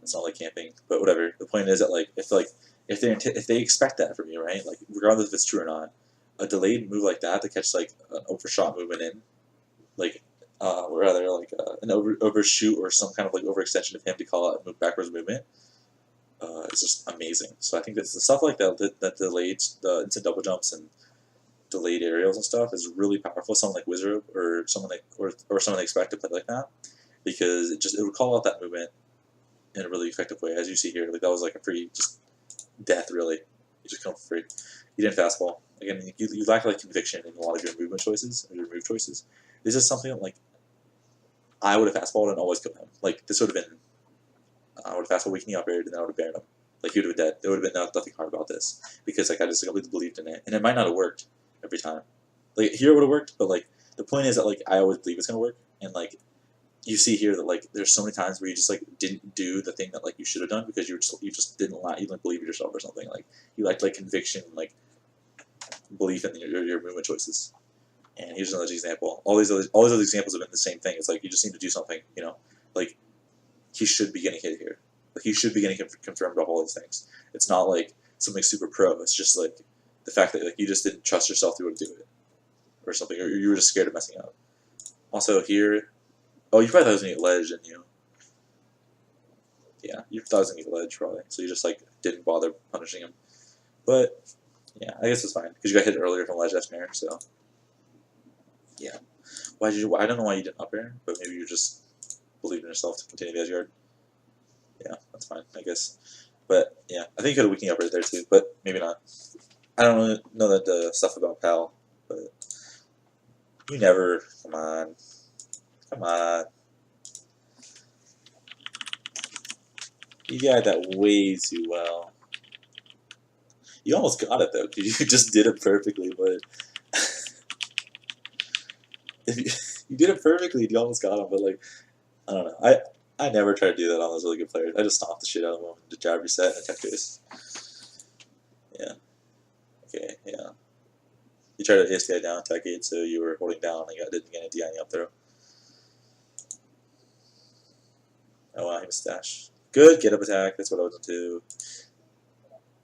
it's not like camping, but whatever. The point is that like if they expect that from you, right? Like regardless if it's true or not, a delayed move like that to catch like an overshot movement in, like or rather like an overshoot or some kind of like overextension of him to call out a backwards movement, is just amazing. So I think that the stuff like that delayed the instant double jumps and delayed aerials and stuff is really powerful. Someone like Wizard or someone like or someone they expect to play like that, because it would call out that movement in a really effective way, as you see here. Like that was like a free just death really. You just come for free. You didn't fastball. Again, you lack like conviction in a lot of your movement choices or your move choices. This is something that, like I would have fastballed and always killed him. Like this would have been I would have fastball waking up air and then I would have buried him. Like he would have been dead. There would have been nothing hard about this because like I just completely believed in it, and it might not have worked every time. Like here it would have worked, but like the point is that like I always believe it's gonna work, and like you see here that like there's so many times where you just like didn't do the thing that like you should have done because you just didn't you didn't believe in yourself or something. Like you lacked like conviction, like belief in your movement choices. And here's another example. All these other examples have been the same thing. It's like you just need to do something. You know, like he should be getting hit here. Like he should be getting confirmed off all these things. It's not like something super pro. It's just like the fact that like you just didn't trust yourself to be able to do it, or something, or you were just scared of messing up. Also here, oh, you probably thought it was gonna get ledge, didn't you? Yeah, you thought it was gonna be ledge probably, so you just like didn't bother punishing him. But yeah, I guess it's fine because you got hit earlier from ledge that's mirror. So yeah, why did you? I don't know why you didn't up air, but maybe you just believed in yourself to continue the edge guard. Yeah, that's fine, I guess. But yeah, I think you could have weakened up right there too, but maybe not. I don't really know that the stuff about Pal, but you never. Come on, come on. You got that way too well. You almost got it though, because you just did it perfectly. But if you did it perfectly, you almost got him. But like, I don't know. I never try to do that on those really good players. I just stomp the shit out of them to jab reset and attack base. Yeah. Okay. Yeah. You try to ASTI down, attack 8, so you were holding down and you didn't get any DI up throw. Oh wow, he missed dash. Good get up attack. That's what I was into.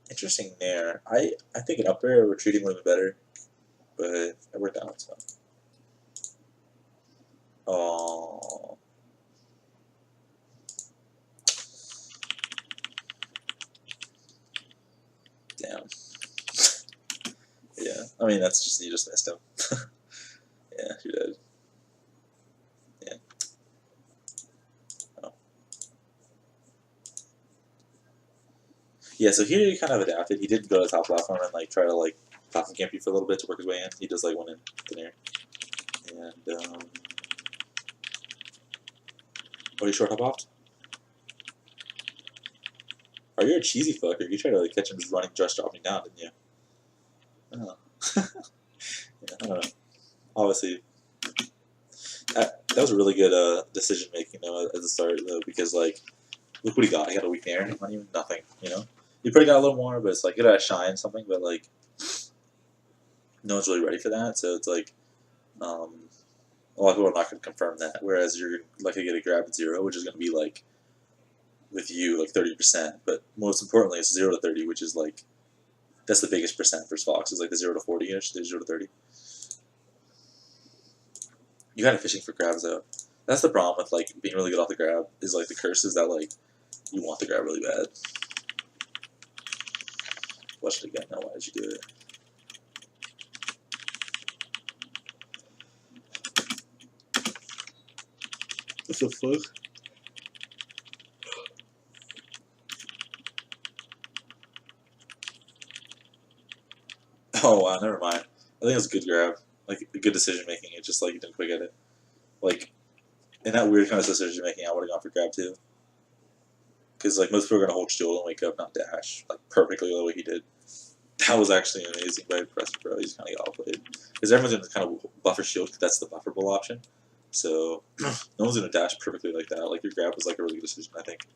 Interesting there. I think an up air retreating would have been better, but it worked out. So. Oh. Damn. Yeah. I mean, that's just you just missed him. Yeah, you did. Yeah. Oh. Yeah. So here he kind of adapted. He did go to the top platform and like try to like platform camp you for a little bit to work his way in. He does like one in thin air. And what are you short hop off? Are you a cheesy fucker? You tried to like catch him just running, just dropping down, didn't you? Oh. Yeah, I don't know. Obviously, that was a really good decision making though at the start though, because like look what he got. He got a weak air, not even nothing. You know, he probably got a little more, but it's like he got to shine something. But like no one's really ready for that, so it's like a lot of people are not going to confirm that. Whereas you're likely to get a grab at 0, which is going to be like with you like 30%. But most importantly, it's 0 to 30, which is like that's the biggest percent for Fox. Is like the 0 to 40ish, the 0 to 30. You got it fishing for grabs though. That's the problem with like being really good off the grab is like the curse is that like you want the grab really bad. Flush it again. Now why did you do it? What the fuck? Oh wow, never mind. I think it was a good grab, like a good decision making. It's just like you didn't quite get it. Like in that weird kind of decision making, I would have gone for grab too. Because like most people are gonna hold shield and wake up, not dash, like perfectly the way he did. That was actually amazing, but impressive, bro. He's kind of got outplayed because everyone's gonna kind of buffer shield because that's the bufferable option. So no one's gonna dash perfectly like that. Like your grab was like a really good decision, I think.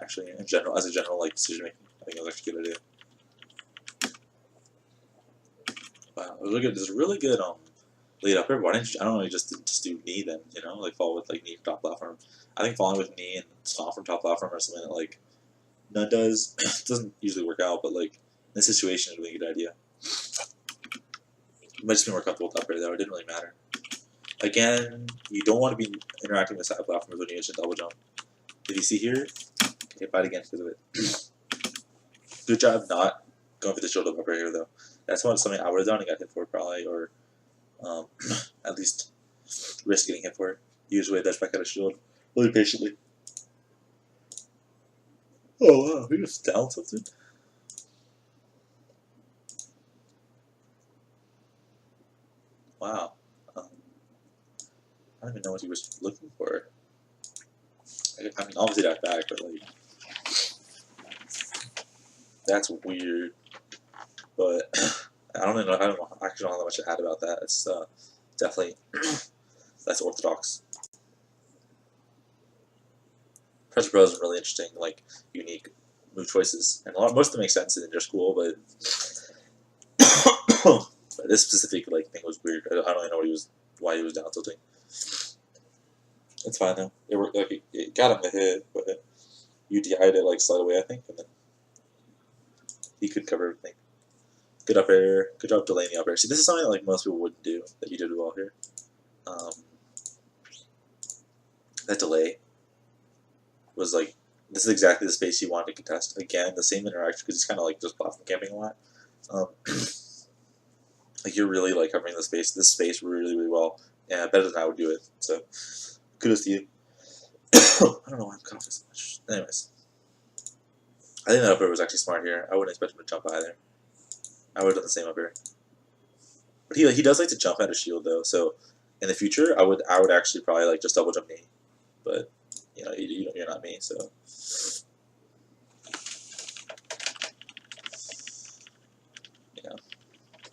Actually, in general, as a general like decision making, I think it was actually a good idea. Wow, it was really good. This is really good lead up here. Why didn't you? I don't know. You just do knee then, you know, like fall with like knee from top platform. I think falling with knee and stomp from top platform or something that like none does. Doesn't usually work out, but like in this situation, it's a really good idea. It might just be more comfortable with up air though. It didn't really matter. Again, you don't want to be interacting with side platforms when you use a double jump. If you see here, okay, fight again because of it. Good job not going for the shield up air here though. That's something I would have done and got hit for probably, or at least risk getting hit for it. Use way dash back out of shield really patiently. Oh wow, he just down something. Wow. I don't even know what he was looking for. I mean, obviously that back, but like that's weird. But I don't know. I don't know. I actually don't have that much to add about that. It's definitely that's orthodox. Pressure Pro is really interesting, like unique move choices, and most of them make sense in your school, but but this specific like thing was weird. I don't really know why he was down tilting. It's fine though. It worked. Like it got him the hit, but you DI'd it like slide away, I think, and then he could cover everything. Good up air. Good job delaying the up air. See, this is something that like most people wouldn't do that you did well here. That delay was like This is exactly the space you want to contest. Again, the same interaction because he's kind of like just platform camping a lot. Like you're really like covering this space really well, and better than I would do it. So kudos to you. I don't know why I'm coughing so much. Anyways, I think that up air was actually smart here. I wouldn't expect him to jump either. I would have done the same up air. But he does like to jump out of shield though. So in the future, I would actually probably like just double jump knee. But you know you're not me, so. You know,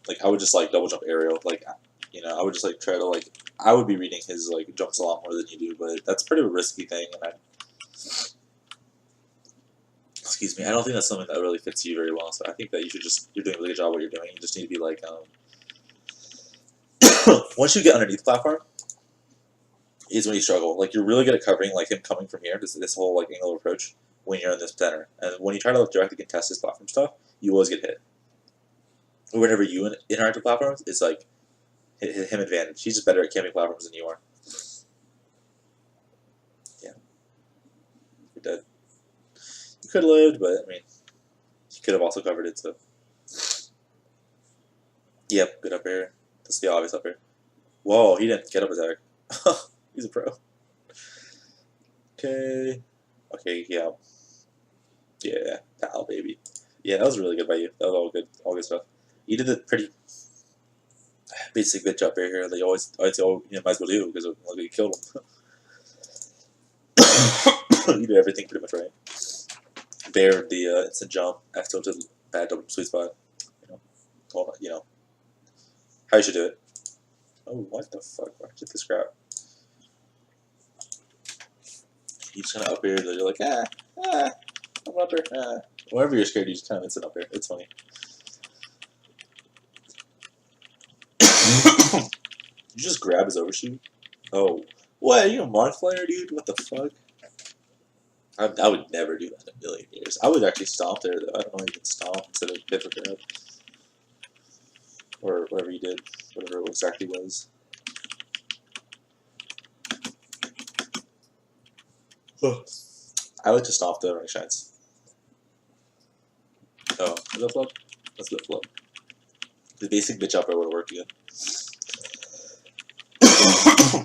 like I would just like double jump aerial. Like you know, I would just like try to like. I would be reading his like jumps a lot more than you do, but that's a pretty risky thing, and excuse me, I don't think that's something that really fits you very well. So I think that you're doing a really good job what you're doing. You just need to be like, once you get underneath the platform, is when you struggle. Like you're really good at covering like him coming from here, this whole like angle approach when you're in this center, and when you try to like directly contest his platform stuff, you always get hit. Whenever you interact with platforms, it's like him advantage. He's just better at camping platforms than you are. Yeah, you're dead. You could have lived, but I mean, he could have also covered it. So, yep, good up air. That's the obvious up air. Whoa, he didn't get up attack. He's a pro. Okay. Okay, yeah. Yeah, pal, baby. Yeah, that was really good by you. That was all good stuff. You did the pretty basic bitch up air here that you always might as well do because look, you killed him. You did everything pretty much right. Bared the instant jump, F tilted bad double sweet spot. You know how you should do it. Oh, what the fuck? Why did this crap? You just kind of up air, you're like, I'm up air, Whenever you're scared, you just kind of instant up air. It's funny. You just grab his overshoot? Oh. What? Are you a Marth player, dude? What the fuck? I would never do that in a million years. I would actually stomp there, though. I don't know if you can stomp instead of pivot grab. Or whatever you did. Whatever it exactly was. I like to stomp the ring shines. Oh, is that flub? Let's go flub. The basic bitch upper would have worked again.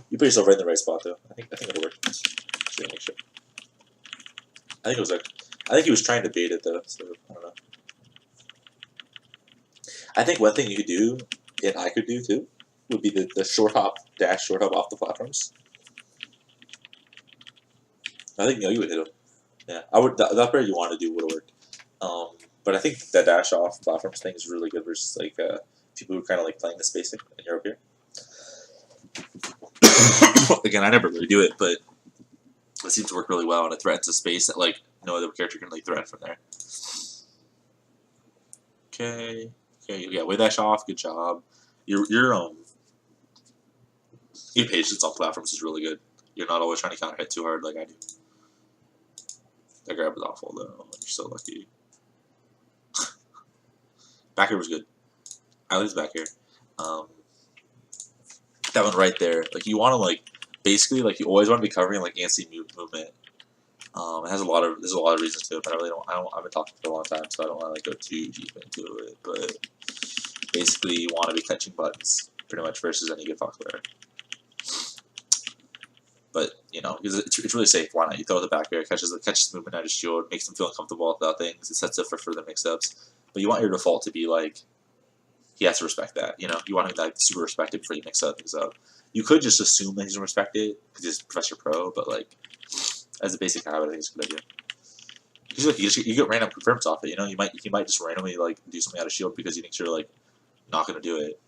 You put yourself right in the right spot, though. I think it'll work. Just make sure. I think he was trying to bait it though. So I don't know. I think one thing you could do, and I could do too, would be the short hop dash, short hop off the platforms. I think you would hit him. Yeah, I would. The upper you want to do would have worked. But I think that dash off platforms thing is really good versus like people who are kind of like playing this basic and you're up here. Again, I never really do it, but it seems to work really well, and it threatens a space that like no other character can like threaten from there. Okay, yeah, way dash off. Good job. Your patience on platforms is really good. You're not always trying to counter hit too hard like I do. That grab was awful though. You're so lucky. Back air was good. I like his back air. That one right there. Like you want to like basically like you always want to be covering like anti movement. It has there's a lot of reasons to it, but I've been talking for a long time, so I don't want to like go too deep into it. But basically, you want to be catching buttons pretty much versus any good fox player. But you know, because it's really safe. Why not? You throw the back air, catches the movement out of shield, makes them feel uncomfortable about things. It sets up for further mix-ups. But you want your default to be like he has to respect that. You know, you want him to like super respect it before you mix things up. You could just assume that he's gonna respect it because he's Professor Pro, but like as a basic habit, I think it's a good idea. Because like you get random confirms off it. You know, he might just randomly like do something out of shield because he thinks you're like not gonna do it.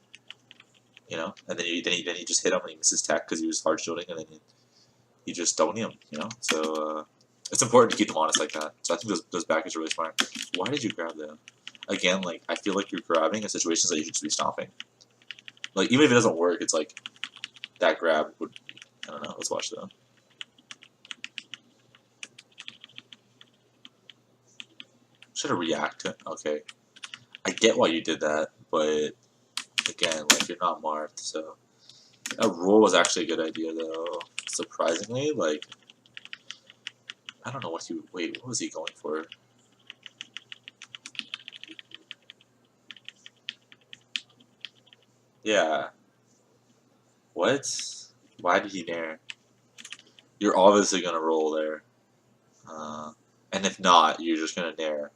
You know, and then you just hit him and he misses tech because he was hard shielding, and then you just don't need him. You know, so it's important to keep them honest like that. So I think those back is really smart. Why did you grab them? Again, like I feel like you're grabbing in situations that you should just be stopping. Like even if it doesn't work, it's like that grab would. I don't know. Let's watch though. Should have react to it. Okay, I get why you did that, but again, like you're not marked, so that roll was actually a good idea though. Surprisingly, like I don't know what he. Wait, what was he going for? Yeah. What? Why did he nair? You're obviously gonna roll there. And if not, you're just gonna nair.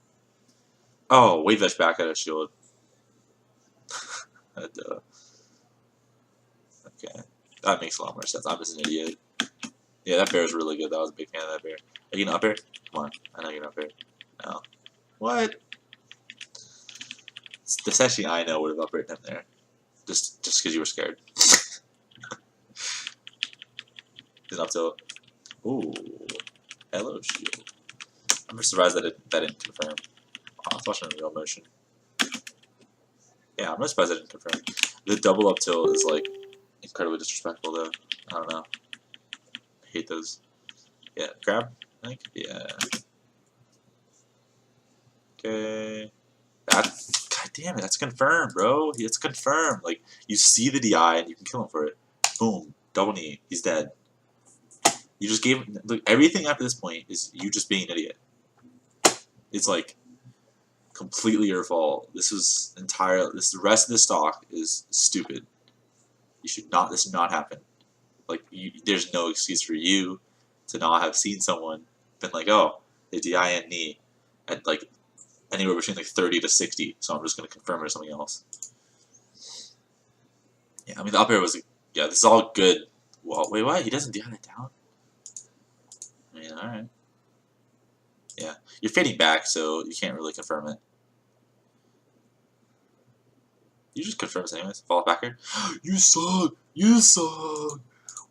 Oh, wave edge back at a shield. Duh. Okay. That makes a lot more sense. I'm just an idiot. Yeah, that bear is really good. I was a big fan of that bear. Are you gonna up air? Come on. I know you're gonna up air. No. What? The setchi I know would have up aired him there. Just because you were scared. He's up tilt. Ooh. Hello, shield. I'm just surprised that that didn't confirm. Oh, I was watching in real motion. Yeah, I'm really surprised that didn't confirm. The double up tilt is like incredibly disrespectful though. I don't know. I hate those. Yeah, grab, I think? Yeah. Okay. That, god damn it, that's confirmed, bro. It's confirmed. Like, you see the DI and you can kill him for it. Boom. Double knee. He's dead. You just gave him, look, everything after this point is you just being an idiot. It's like completely your fault. This is the rest of the stock is stupid. You should not, this should not happen. Like, there's no excuse for you to not have seen someone, been like, oh, they DI and knee at like anywhere between like 30 to 60, so I'm just going to confirm it or something else. Yeah, I mean, the up air was, yeah, this is all good. Well, wait, what? He doesn't DI it down? I mean, alright. Yeah, you're fading back, so you can't really confirm it. You just confirm it anyways. Fall off back here. You suck! You suck!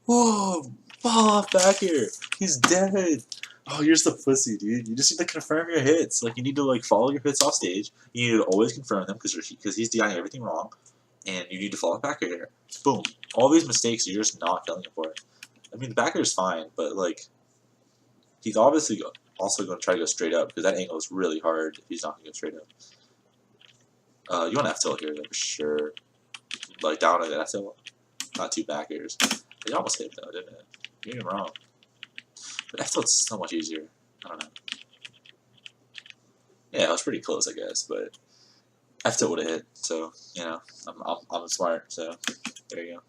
Whoa! Fall off back here! He's dead! Oh, you're just a pussy, dude. You just need to confirm your hits. Like, you need to, like, follow your hits off stage. You need to always confirm them because he's DIing everything wrong. And you need to fall off back here. Boom. All these mistakes, you're just not killing him for it. I mean, the back is fine, but, like, he's obviously also going to try to go straight up because that angle is really hard if he's not going to go straight up. You want F tilt here, for sure. Like, down at F tilt. Not two backers. It almost hit, though, didn't it? You're wrong. But F tilt's so much easier. I don't know. Yeah, it was pretty close, I guess, but F tilt would have hit. So, you know, I'm smart. So, there you go.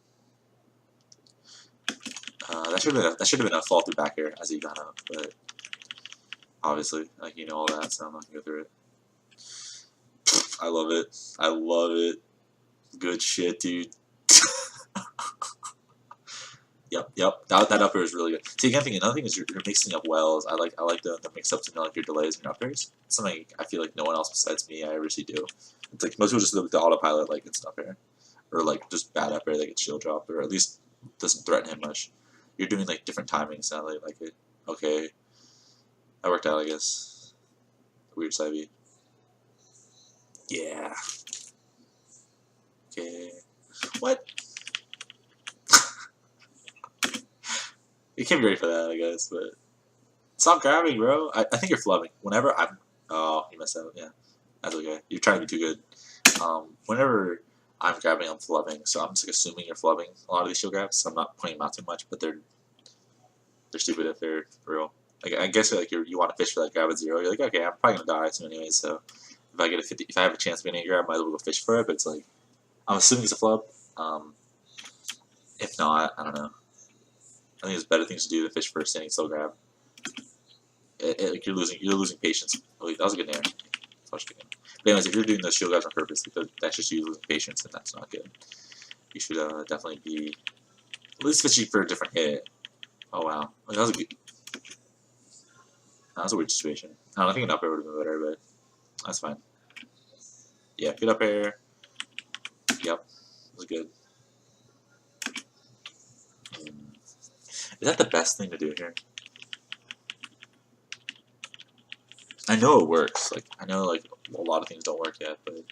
That should have been a fall through back here as he got up, but obviously, like, you know all that, so I'm not gonna go through it. I love it. I love it. Good shit, dude. Yep. That up air is really good. See, again, another thing is you're mixing up wells. I like the mix ups and like your delays and your up airs. It's something I feel like no one else besides me I ever see do. It's like most people just look at the autopilot like it's up air, or like just bad up air that gets shield dropped, or at least doesn't threaten him much. You're doing like different timings, and I like it. Okay, that worked out, I guess. Weird side B. Yeah. Okay. What? You can't be ready for that, I guess, but stop grabbing, bro. I think you're flubbing. Whenever I'm, oh, you messed up. Yeah, that's okay. You're trying to be too good. Whenever I'm grabbing, I'm flubbing, so I'm just like assuming you're flubbing a lot of these shield grabs. So I'm not pointing them out too much, but they're stupid if they're real. Like, I guess like you want to fish for that grab at 0. You're like, okay, I'm probably gonna die soon anyways. So if I get a 50, if I have a chance of getting a grab, I might as well go fish for it. But it's like I'm assuming it's a flub. If not, I don't know. I think there's better things to do than fish for a standing still grab. Like you're losing patience. Oh, that was a good nair. But anyways, if you're doing those shield grabs on purpose, that's just you losing patience, and that's not good. You should definitely be at least fishing for a different hit. Oh wow, that was a good. That was a weird situation. I think an up air would have been better, but that's fine. Yeah, good up air. Yep, it was good. Is that the best thing to do here? I know it works. Like, I know like a lot of things don't work yet, but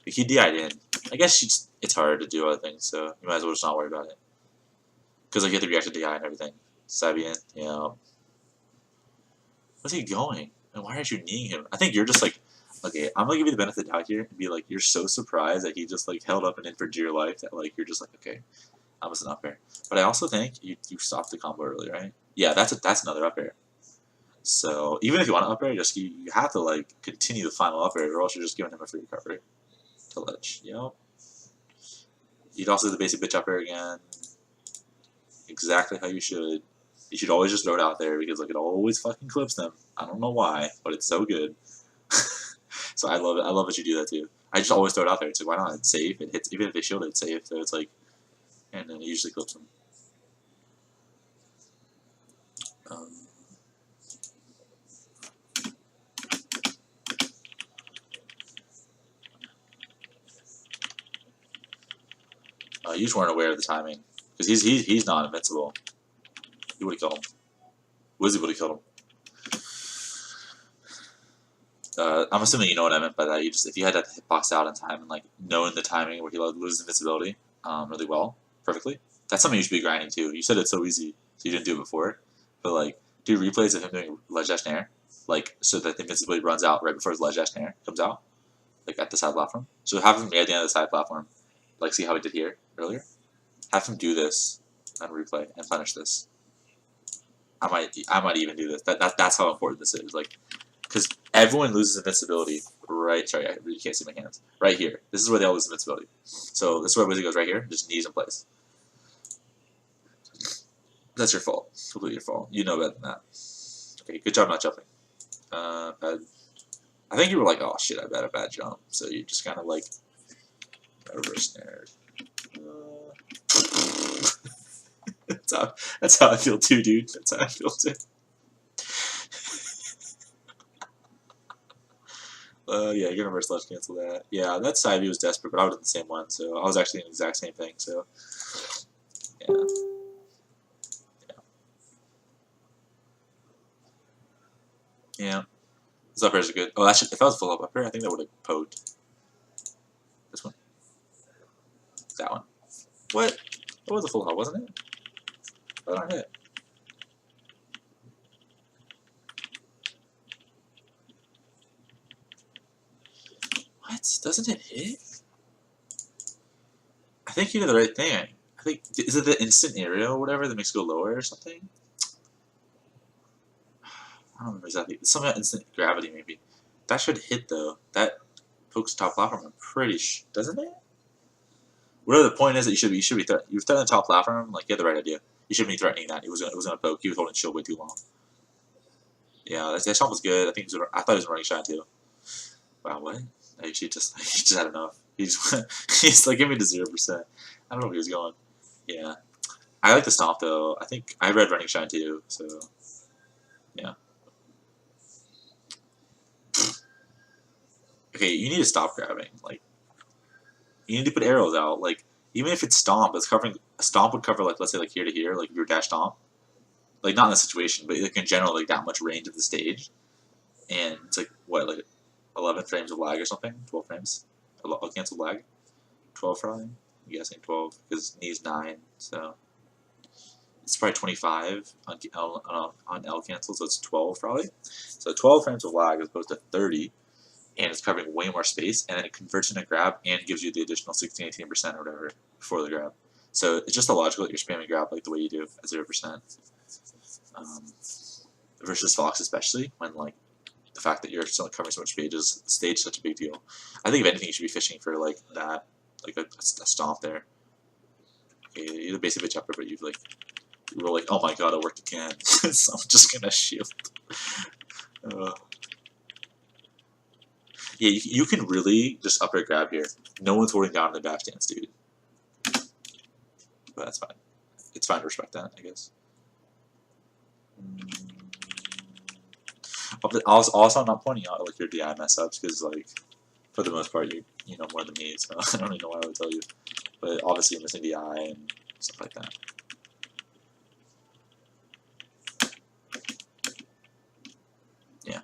if you DI'd in, I guess it's hard to do other things, so you might as well just not worry about it. Because like you have to react to DI and everything. Sabian, yeah. Where's he going? And why aren't you kneeing him? I think you're just like, okay, I'm gonna give you the benefit of the doubt here and be like, you're so surprised that he just like held up and in for dear life that like you're just like, okay, I was an up air. But I also think you stopped the combo early, right? Yeah, that's another up air. So even if you want to up air, just you have to like continue the final up air, or else you're just giving him a free recovery to ledge. Yep. You'd also do the basic bitch up air again. Exactly how you should. You should always just throw it out there because like it always fucking clips them. I don't know why, but it's so good. So I love it. I love that you do that too. I just always throw it out there. It's like, why not? It's safe. It hits. Even if they shield it, it's safe. So it's like, and then it usually clips them. You just weren't aware of the timing because he's not invincible. He would have killed him. Wizzy would have killed him. I'm assuming you know what I meant by that. You just if you had that hitbox out in time and like knowing the timing where he loses invincibility really well, perfectly. That's something you should be grinding too. You said it's so easy, so you didn't do it before. But like, do replays of him doing ledge dash nair, like so that the invincibility runs out right before his ledge dash nair comes out, like at the side platform. So have him at the end of the side platform, like see how he did here earlier. Have him do this and replay and punish this. I might even do this. That's how important this is. Like, because everyone loses invincibility right. Sorry, you can't see my hands. Right here. This is where they all lose invincibility. So this is where Wizzy goes right here. Just knees in place. That's your fault. Completely your fault. You know better than that. Okay, good job not jumping. Bad. I think you were like, oh shit, I bet a bad jump. So you just kind of like reverse snare. That's how I feel too, dude. That's how I feel too. Yeah, you're gonna reverse ledge cancel that. Yeah, that side view was desperate, but I was in the same one, so I was actually in the exact same thing. So yeah. Yeah. This up airs are good. Oh, actually, if I was full up air, I think that would have poked. This one. That one. What? It was a full up, wasn't it? I don't hit. What? Doesn't it hit? I think you did the right thing. I think, is it the instant area or whatever that makes it go lower or something? I don't remember exactly. It's something about instant gravity, maybe. That should hit, though. That pokes top platform, I'm pretty sure. Doesn't it? Whatever the point is that you should be you're threatening the top platform, like, you had the right idea. You shouldn't be threatening that. It was gonna poke. He was holding shield way too long. Yeah, that shot was good. I thought he was running shot, too. Wow, what? He just had enough. He's like, give me to 0%. I don't know where he was going. Yeah. I like the stomp, though. I think I read running shine, too, so, yeah. Okay, you need to stop grabbing. Like, you need to put arrows out. Like, even if it's stomp, a stomp would cover, like, let's say, like, here to here, like, your dash stomp. Like, not in this situation, but, like, in general, like, that much range of the stage. And it's, like, what, like, 11 frames of lag or something? 12 frames? A canceled lag? 12 probably? I'm guessing 12, because knee's 9, so... It's probably 25 on L cancel, so it's 12 probably. So 12 frames of lag as opposed to 30, and it's covering way more space, and then it converts into grab and gives you the additional 16-18% or whatever before the grab. So it's just illogical that you're spamming grab like the way you do at 0%. Versus Fox especially, when like the fact that you're still covering so much stage is such a big deal. I think if anything you should be fishing for like that, like a stomp there. Okay, you're the basic bitch upper, but you've like you were like, oh my god, it worked again. So I'm just gonna shield. Yeah, you can really just up air grab here. No one's holding down in the back stance, dude. But that's fine. It's fine to respect that, I guess. Also, I'm not pointing out like your DI mess ups because, like, for the most part, you know more than me, so I don't even know why I would tell you. But obviously, you're missing DI and stuff like that. Yeah.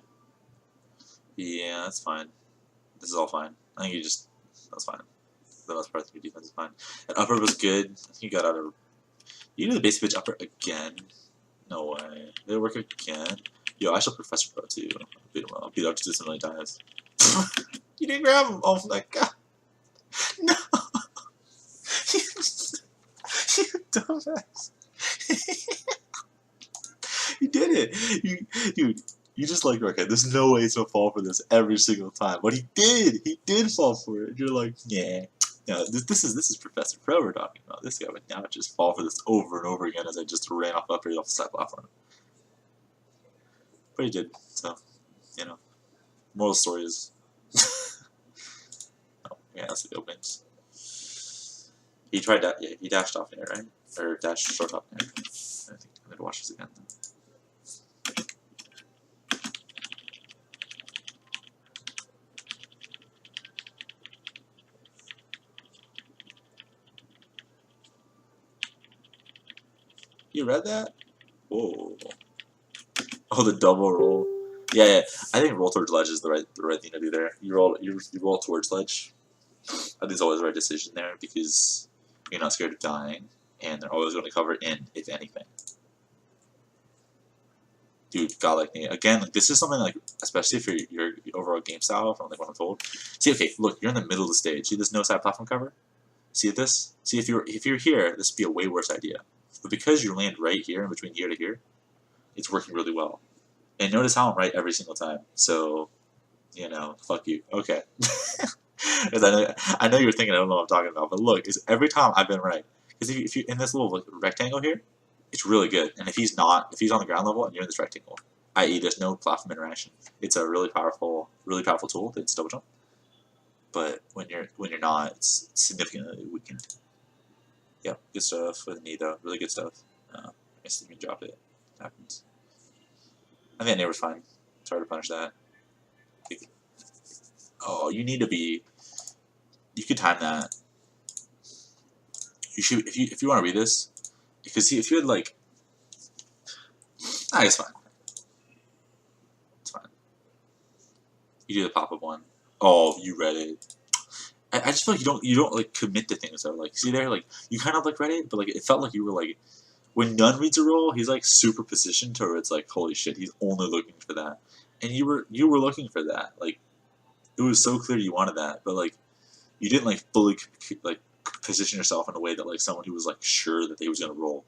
Yeah, that's fine. This is all fine. I think that's fine. For the most part, your defense is fine. And upper was good. I think you got out of. You do the basic pitch upper again. No way. Did it work again? Yo, I should Professor Pro too. I'll beat up just a million times. You didn't grab him! Oh my god! No! You dumbass! You did it! Dude, You just like, okay, there's no way he's gonna fall for this every single time, but he did. He did fall for it. You're like, yeah, no, this is Professor Pro we're talking about. This guy would not just fall for this over and over again as I just ran off up here off the side platform. But he did. So, you know, moral of the story is, oh, yeah, that's the openings. He tried that. Yeah, he dashed off in there, right? Or dashed short off in there. I think I'm gonna watch this again. You read that? Whoa. Oh, the double roll. Yeah, yeah. I think roll towards ledge is the right thing to do there. You roll towards ledge. I think it's always the right decision there because you're not scared of dying, and they're always going to cover in if anything. Dude, God like me again. Like, this is something like, especially for your overall game style from like what I'm told. See, okay, look, you're in the middle of the stage. See this no side platform cover? See this? See if you're here, this would be a way worse idea. But because you land right here in between here to here, it's working really well. And notice how I'm right every single time. So, you know, fuck you. Okay. Because I know you're thinking I don't know what I'm talking about, but look, is every time I've been right. Because if you in this little like, rectangle here, it's really good. And if he's on the ground level and you're in this rectangle, i.e., there's no platform interaction, it's a really powerful tool. It's double jump. But when you're not, it's significantly weakened. Yep, good stuff with knee though. Really good stuff. I guess you can drop it. It happens. I think that neighbor's fine. It's hard to punish that. Oh, you need to be. You could time that. You should if you want to read this, because see if you had like. It's fine. It's fine. You do the pop up one. Oh, you read it. I just feel like you don't like commit to things though. Like see there, like you kind of like read it, but like it felt like you were like when Nunn reads a roll, he's like super positioned towards like holy shit, he's only looking for that, and you were looking for that. Like it was so clear you wanted that, but like you didn't like fully like position yourself in a way that like someone who was like sure that they was gonna roll.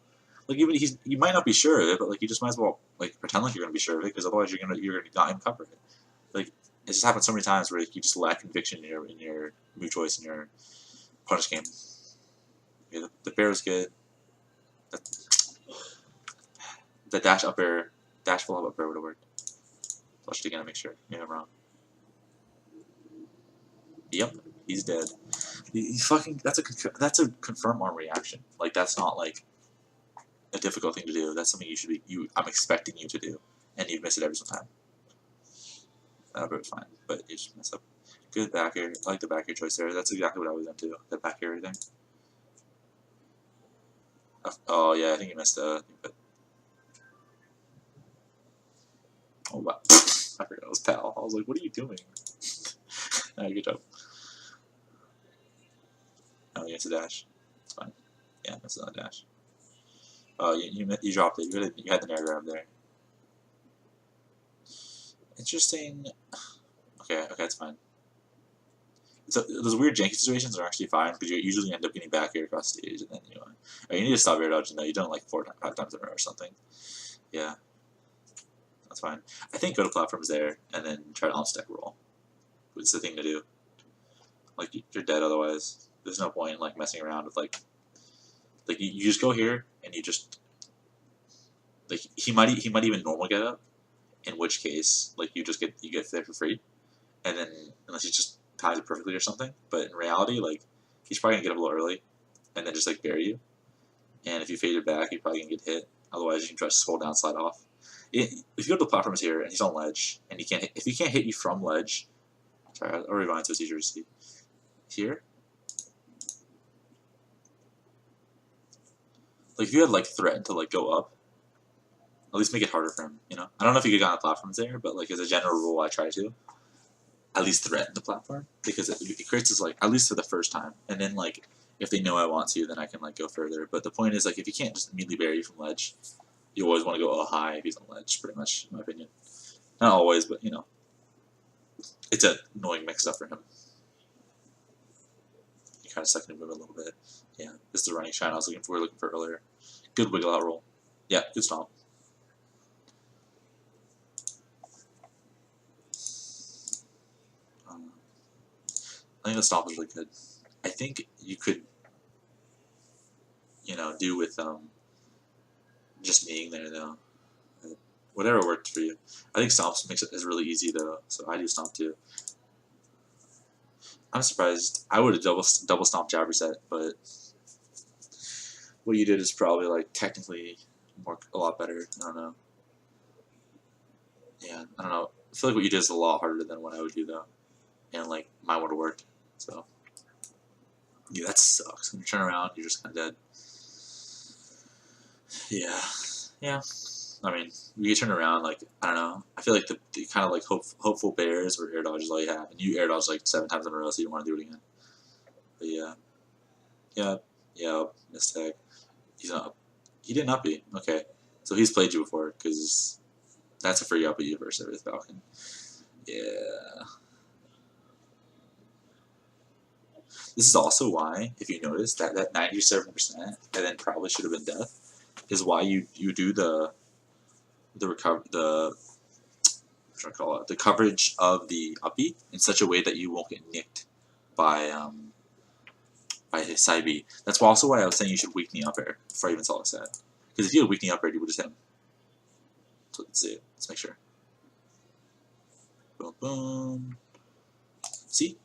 Like even you might not be sure of it, but like you just might as well like pretend like you're gonna be sure of it because otherwise you're gonna not even cover it. Like it just happened so many times where you just lack conviction in your move choice in your punish game. Yeah, the bear was good. The dash up air, dash full up air would have worked. Flush it again to make sure. Yeah, I'm wrong. Yep, he's dead. He fucking that's a confirm arm reaction. Like that's not like a difficult thing to do. That's something you should be I'm expecting you to do, and you miss it every single time. That'll be fine, but you just mess up. Good back air. I like the back air choice there. That's exactly what I was into. The back air thing. Oh yeah, I think you missed but oh wow. I forgot it was pal. I was like, what are you doing? Good job. Oh, yeah, it's a dash. It's fine. Yeah, that's not a dash. Oh, you dropped it. You had the nair grab there. Interesting. Okay, it's fine. So those weird janky situations are actually fine because you usually end up getting back air across the stage and then you need to stop air dodging though. You've done like 5 times in a row or something. Yeah, that's fine. I think go to platforms there and then try to on-stack roll. It's the thing to do. Like you're dead otherwise. There's no point in like messing around with like you just go here and you just like he might even normal get up, in which case like you get there for free, and then unless he just ties it perfectly or something. But in reality, like he's probably gonna get up a little early, and then just like bury you. And if you fade it back, you're probably gonna get hit. Otherwise, you can try to scroll down, slide off. If you go to the platforms here and he's on ledge, and if he can't hit you from ledge, sorry, I'll rewind so it's easier to see. Here, like if you had like threatened to like go up, at least make it harder for him. I don't know if you could get on the platforms there, but like as a general rule, I try to at least threaten the platform because it creates this like at least for the first time, and then like if they know I want to, then I can like go further. But the point is like if you can't just immediately bury you from ledge, you always want to go high if he's on ledge. Pretty much, in my opinion. Not always, but it's an annoying mix up for him. You kind of stuck in the move a little bit. Yeah, this is the running shine I was looking for earlier. Good wiggle out roll. Yeah, good stomp. I think the stomp is really good. I think you could, you know, do with just being there though. Whatever worked for you. I think stomps makes it is really easy though, so I do stomp too. I'm surprised. I would have double stomp jab reset, but what you did is probably like technically a lot better. I don't know. Yeah, I don't know. I feel like what you did is a lot harder than what I would do though, and like mine would have worked. So yeah, that sucks. When you turn around, you're just kind of dead. Yeah, yeah. I mean, you turn around, like, I don't know. I feel like the kind of like hopeful bears where air dodge is all you have, and you air dodge like 7 times in a row, so you don't want to do it again. But yeah, yeah, yeah, mistake. He's not. He didn't up be. Okay, so he's played you before because that's a free up at you versus with Falcon. Yeah. This is also why, if you notice, that 97% and then probably should have been death is why you do the recover the what should I call it, the coverage of the uppy in such a way that you won't get nicked by his side B. That's also why I was saying you should weak knee up air before I even saw this set. Because if you had weak knee up air, you would just hit him. So let's see it. Let's make sure. Boom, boom. See?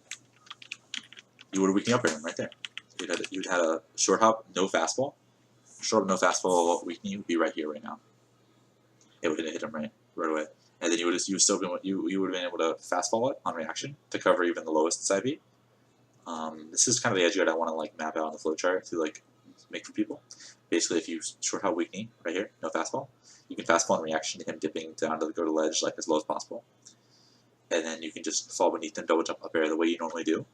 You would have weak knee up air him right there. You'd had a short hop, no fastball. Short hop, no fastball, weak knee would be right here right now. It would have hit him right away. And then you would have been able to fastball it on reaction to cover even the lowest side B. This is kind of the edge guard I want to like map out on the flow chart to like make for people. Basically, if you short hop weak knee right here, no fastball, you can fastball in reaction to him dipping down to the go to ledge like as low as possible, and then you can just fall beneath him, double jump up air the way you normally do.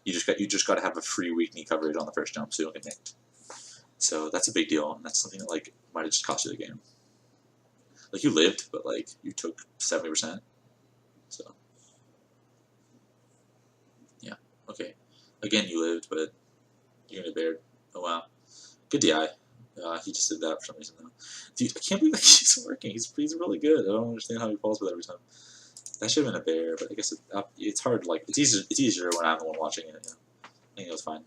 You just got to have a free weak knee coverage on the first jump so you don't get nicked. So that's a big deal, and that's something that like might have just cost you the game. Like you lived, but like you took 70%. So yeah, okay. Again, you lived, but you're gonna bear. Oh wow, good DI. He just did that for some reason though. Dude, I can't believe that he's working. He's really good. I don't understand how he falls with every time. That should have been a bear, but I guess it's hard. Like it's easier when I'm the one watching it. You know? I think it was fine.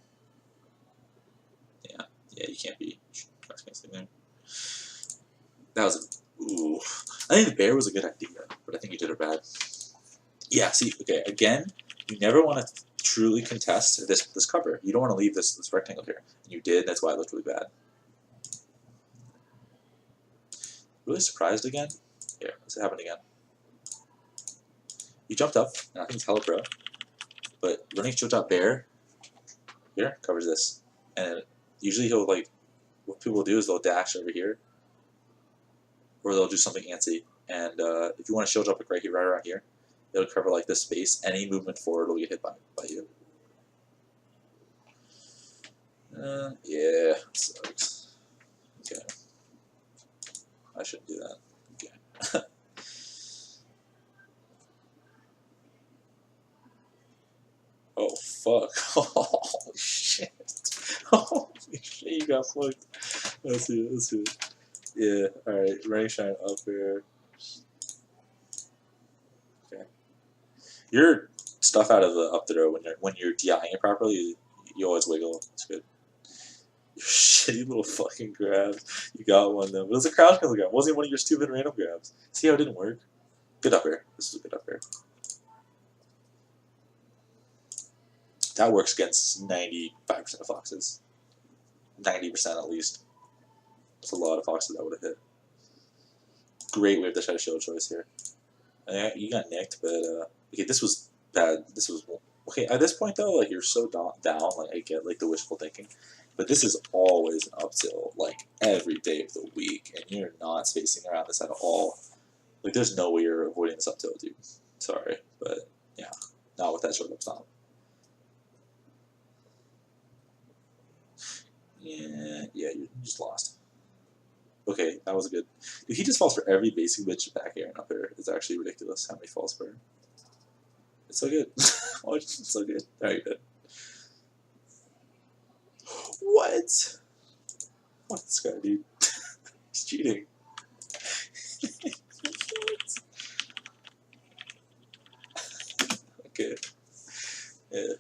Yeah, yeah, you can't be there. That was ooh. I think the bear was a good idea, but I think you did it bad. Yeah, see, okay, again, you never want to truly contest this cover. You don't want to leave this rectangle here. And you did, that's why it looked really bad. Really surprised again? Here, let's happen again. You jumped up, and I think it's hella pro. But running shield drop bear here covers this. And usually he'll like what people will do is they'll dash over here. Or they'll do something antsy. And if you want to shield drop like right here, right around here, it'll cover like this space. Any movement forward will get hit by you. Yeah, sucks. Okay. I shouldn't do that. Okay. Oh, fuck. Holy shit. Holy shit, you got flipped. Let's see it, let's see it. Yeah, alright. Running shine up here. Okay. Your stuff out of the up throw when you're DIing it properly, you always wiggle. It's good. Your shitty little fucking grabs. You got one though. But it was a crouch grab. It wasn't one of your stupid random grabs. See how it didn't work? Good up air. This is a good up air. That works against 95% of foxes. 90% at least. That's a lot of foxes that would have hit. Great way to try to show a choice here. You got nicked, but okay, this was bad. This was okay. At this point though, like you're so down. Like I get like the wishful thinking, but this is always an up tilt, like every day of the week, and you're not spacing around this at all. Like there's no way you're avoiding this up tilt, dude. Sorry, but yeah, not with that short up stomp. Yeah, you just lost. Okay, that was good. Dude, he just falls for every basic bitch back air and up air. It's actually ridiculous how many falls for him. It's so good. Oh, it's so good. Alright, good. What? What this guy, dude? He's cheating. Okay. Yeah.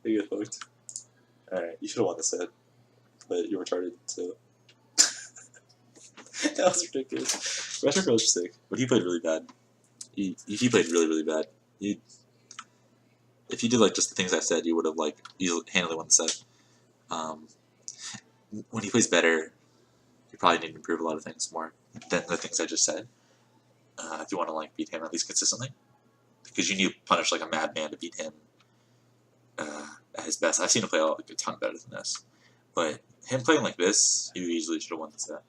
You get hooked. Alright, you should have won the set, but you're retarded, so. That was ridiculous. Retro Coach was sick, but he played really bad. He played really, really bad. If you did like just the things I said, you would have like easily handily won the set. When he plays better, you probably need to improve a lot of things more than the things I just said. If you want to like beat him at least consistently, because you need to punish like a madman to beat him at his best. I've seen him play a ton better than this, but him playing like this, you easily should have won the set.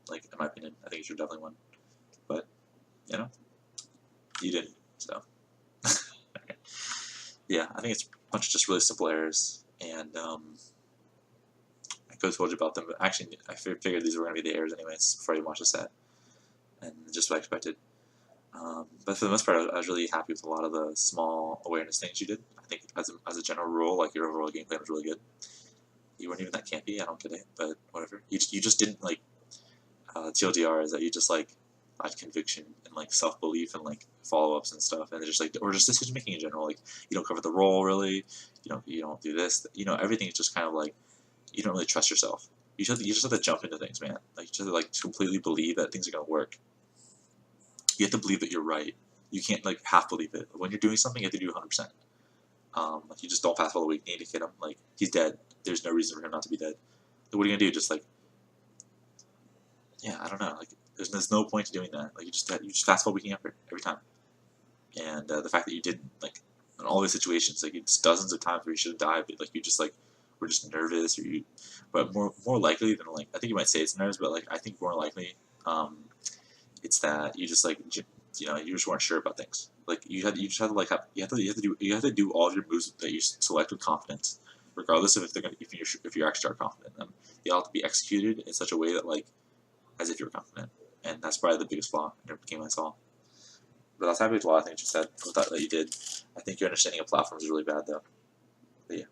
Like in my opinion, I think you should have definitely won. But you know, you didn't. So okay. Yeah, I think it's a bunch of just really simple errors, and I could have told you about them, but actually I figured these were going to be the errors anyways before I even watched the set, and just what I expected. But for the most part, I was really happy with a lot of the small awareness things you did. I think as a general rule, like your overall gameplay was really good. You weren't even that campy. I don't get it, but whatever. You just didn't like TLDR is that you just like had conviction and like self belief and like follow ups and stuff, and just like or just decision making in general. Like you don't cover the role really. You don't do this. Everything is just kind of like you don't really trust yourself. You just have to jump into things, man. Like you just have to like completely believe that things are gonna work. You have to believe that you're right. You can't like half believe it. When you're doing something, you have to do 100%. Like you just don't fast forward the weak knee to hit him. Like he's dead. There's no reason for him not to be dead. So what are you gonna do? Just like, yeah, I don't know. Like there's no point to doing that. Like you just fast forward weak knee effort every time. And the fact that you didn't like in all these situations, like it's dozens of times where you should have died, but like you just like were just nervous or you. But more likely than like I think you might say it's nerves, but like I think more likely. It's that you just like you just weren't sure about things. Like you just have to like you have to do all of your moves that you select with confidence, regardless of if you're actually confident in them. They all have to be executed in such a way that like as if you're confident, and that's probably the biggest flaw in every game I saw. But I was happy with a lot of things you said. I thought that you did. I think your understanding of platforms is really bad though. But yeah.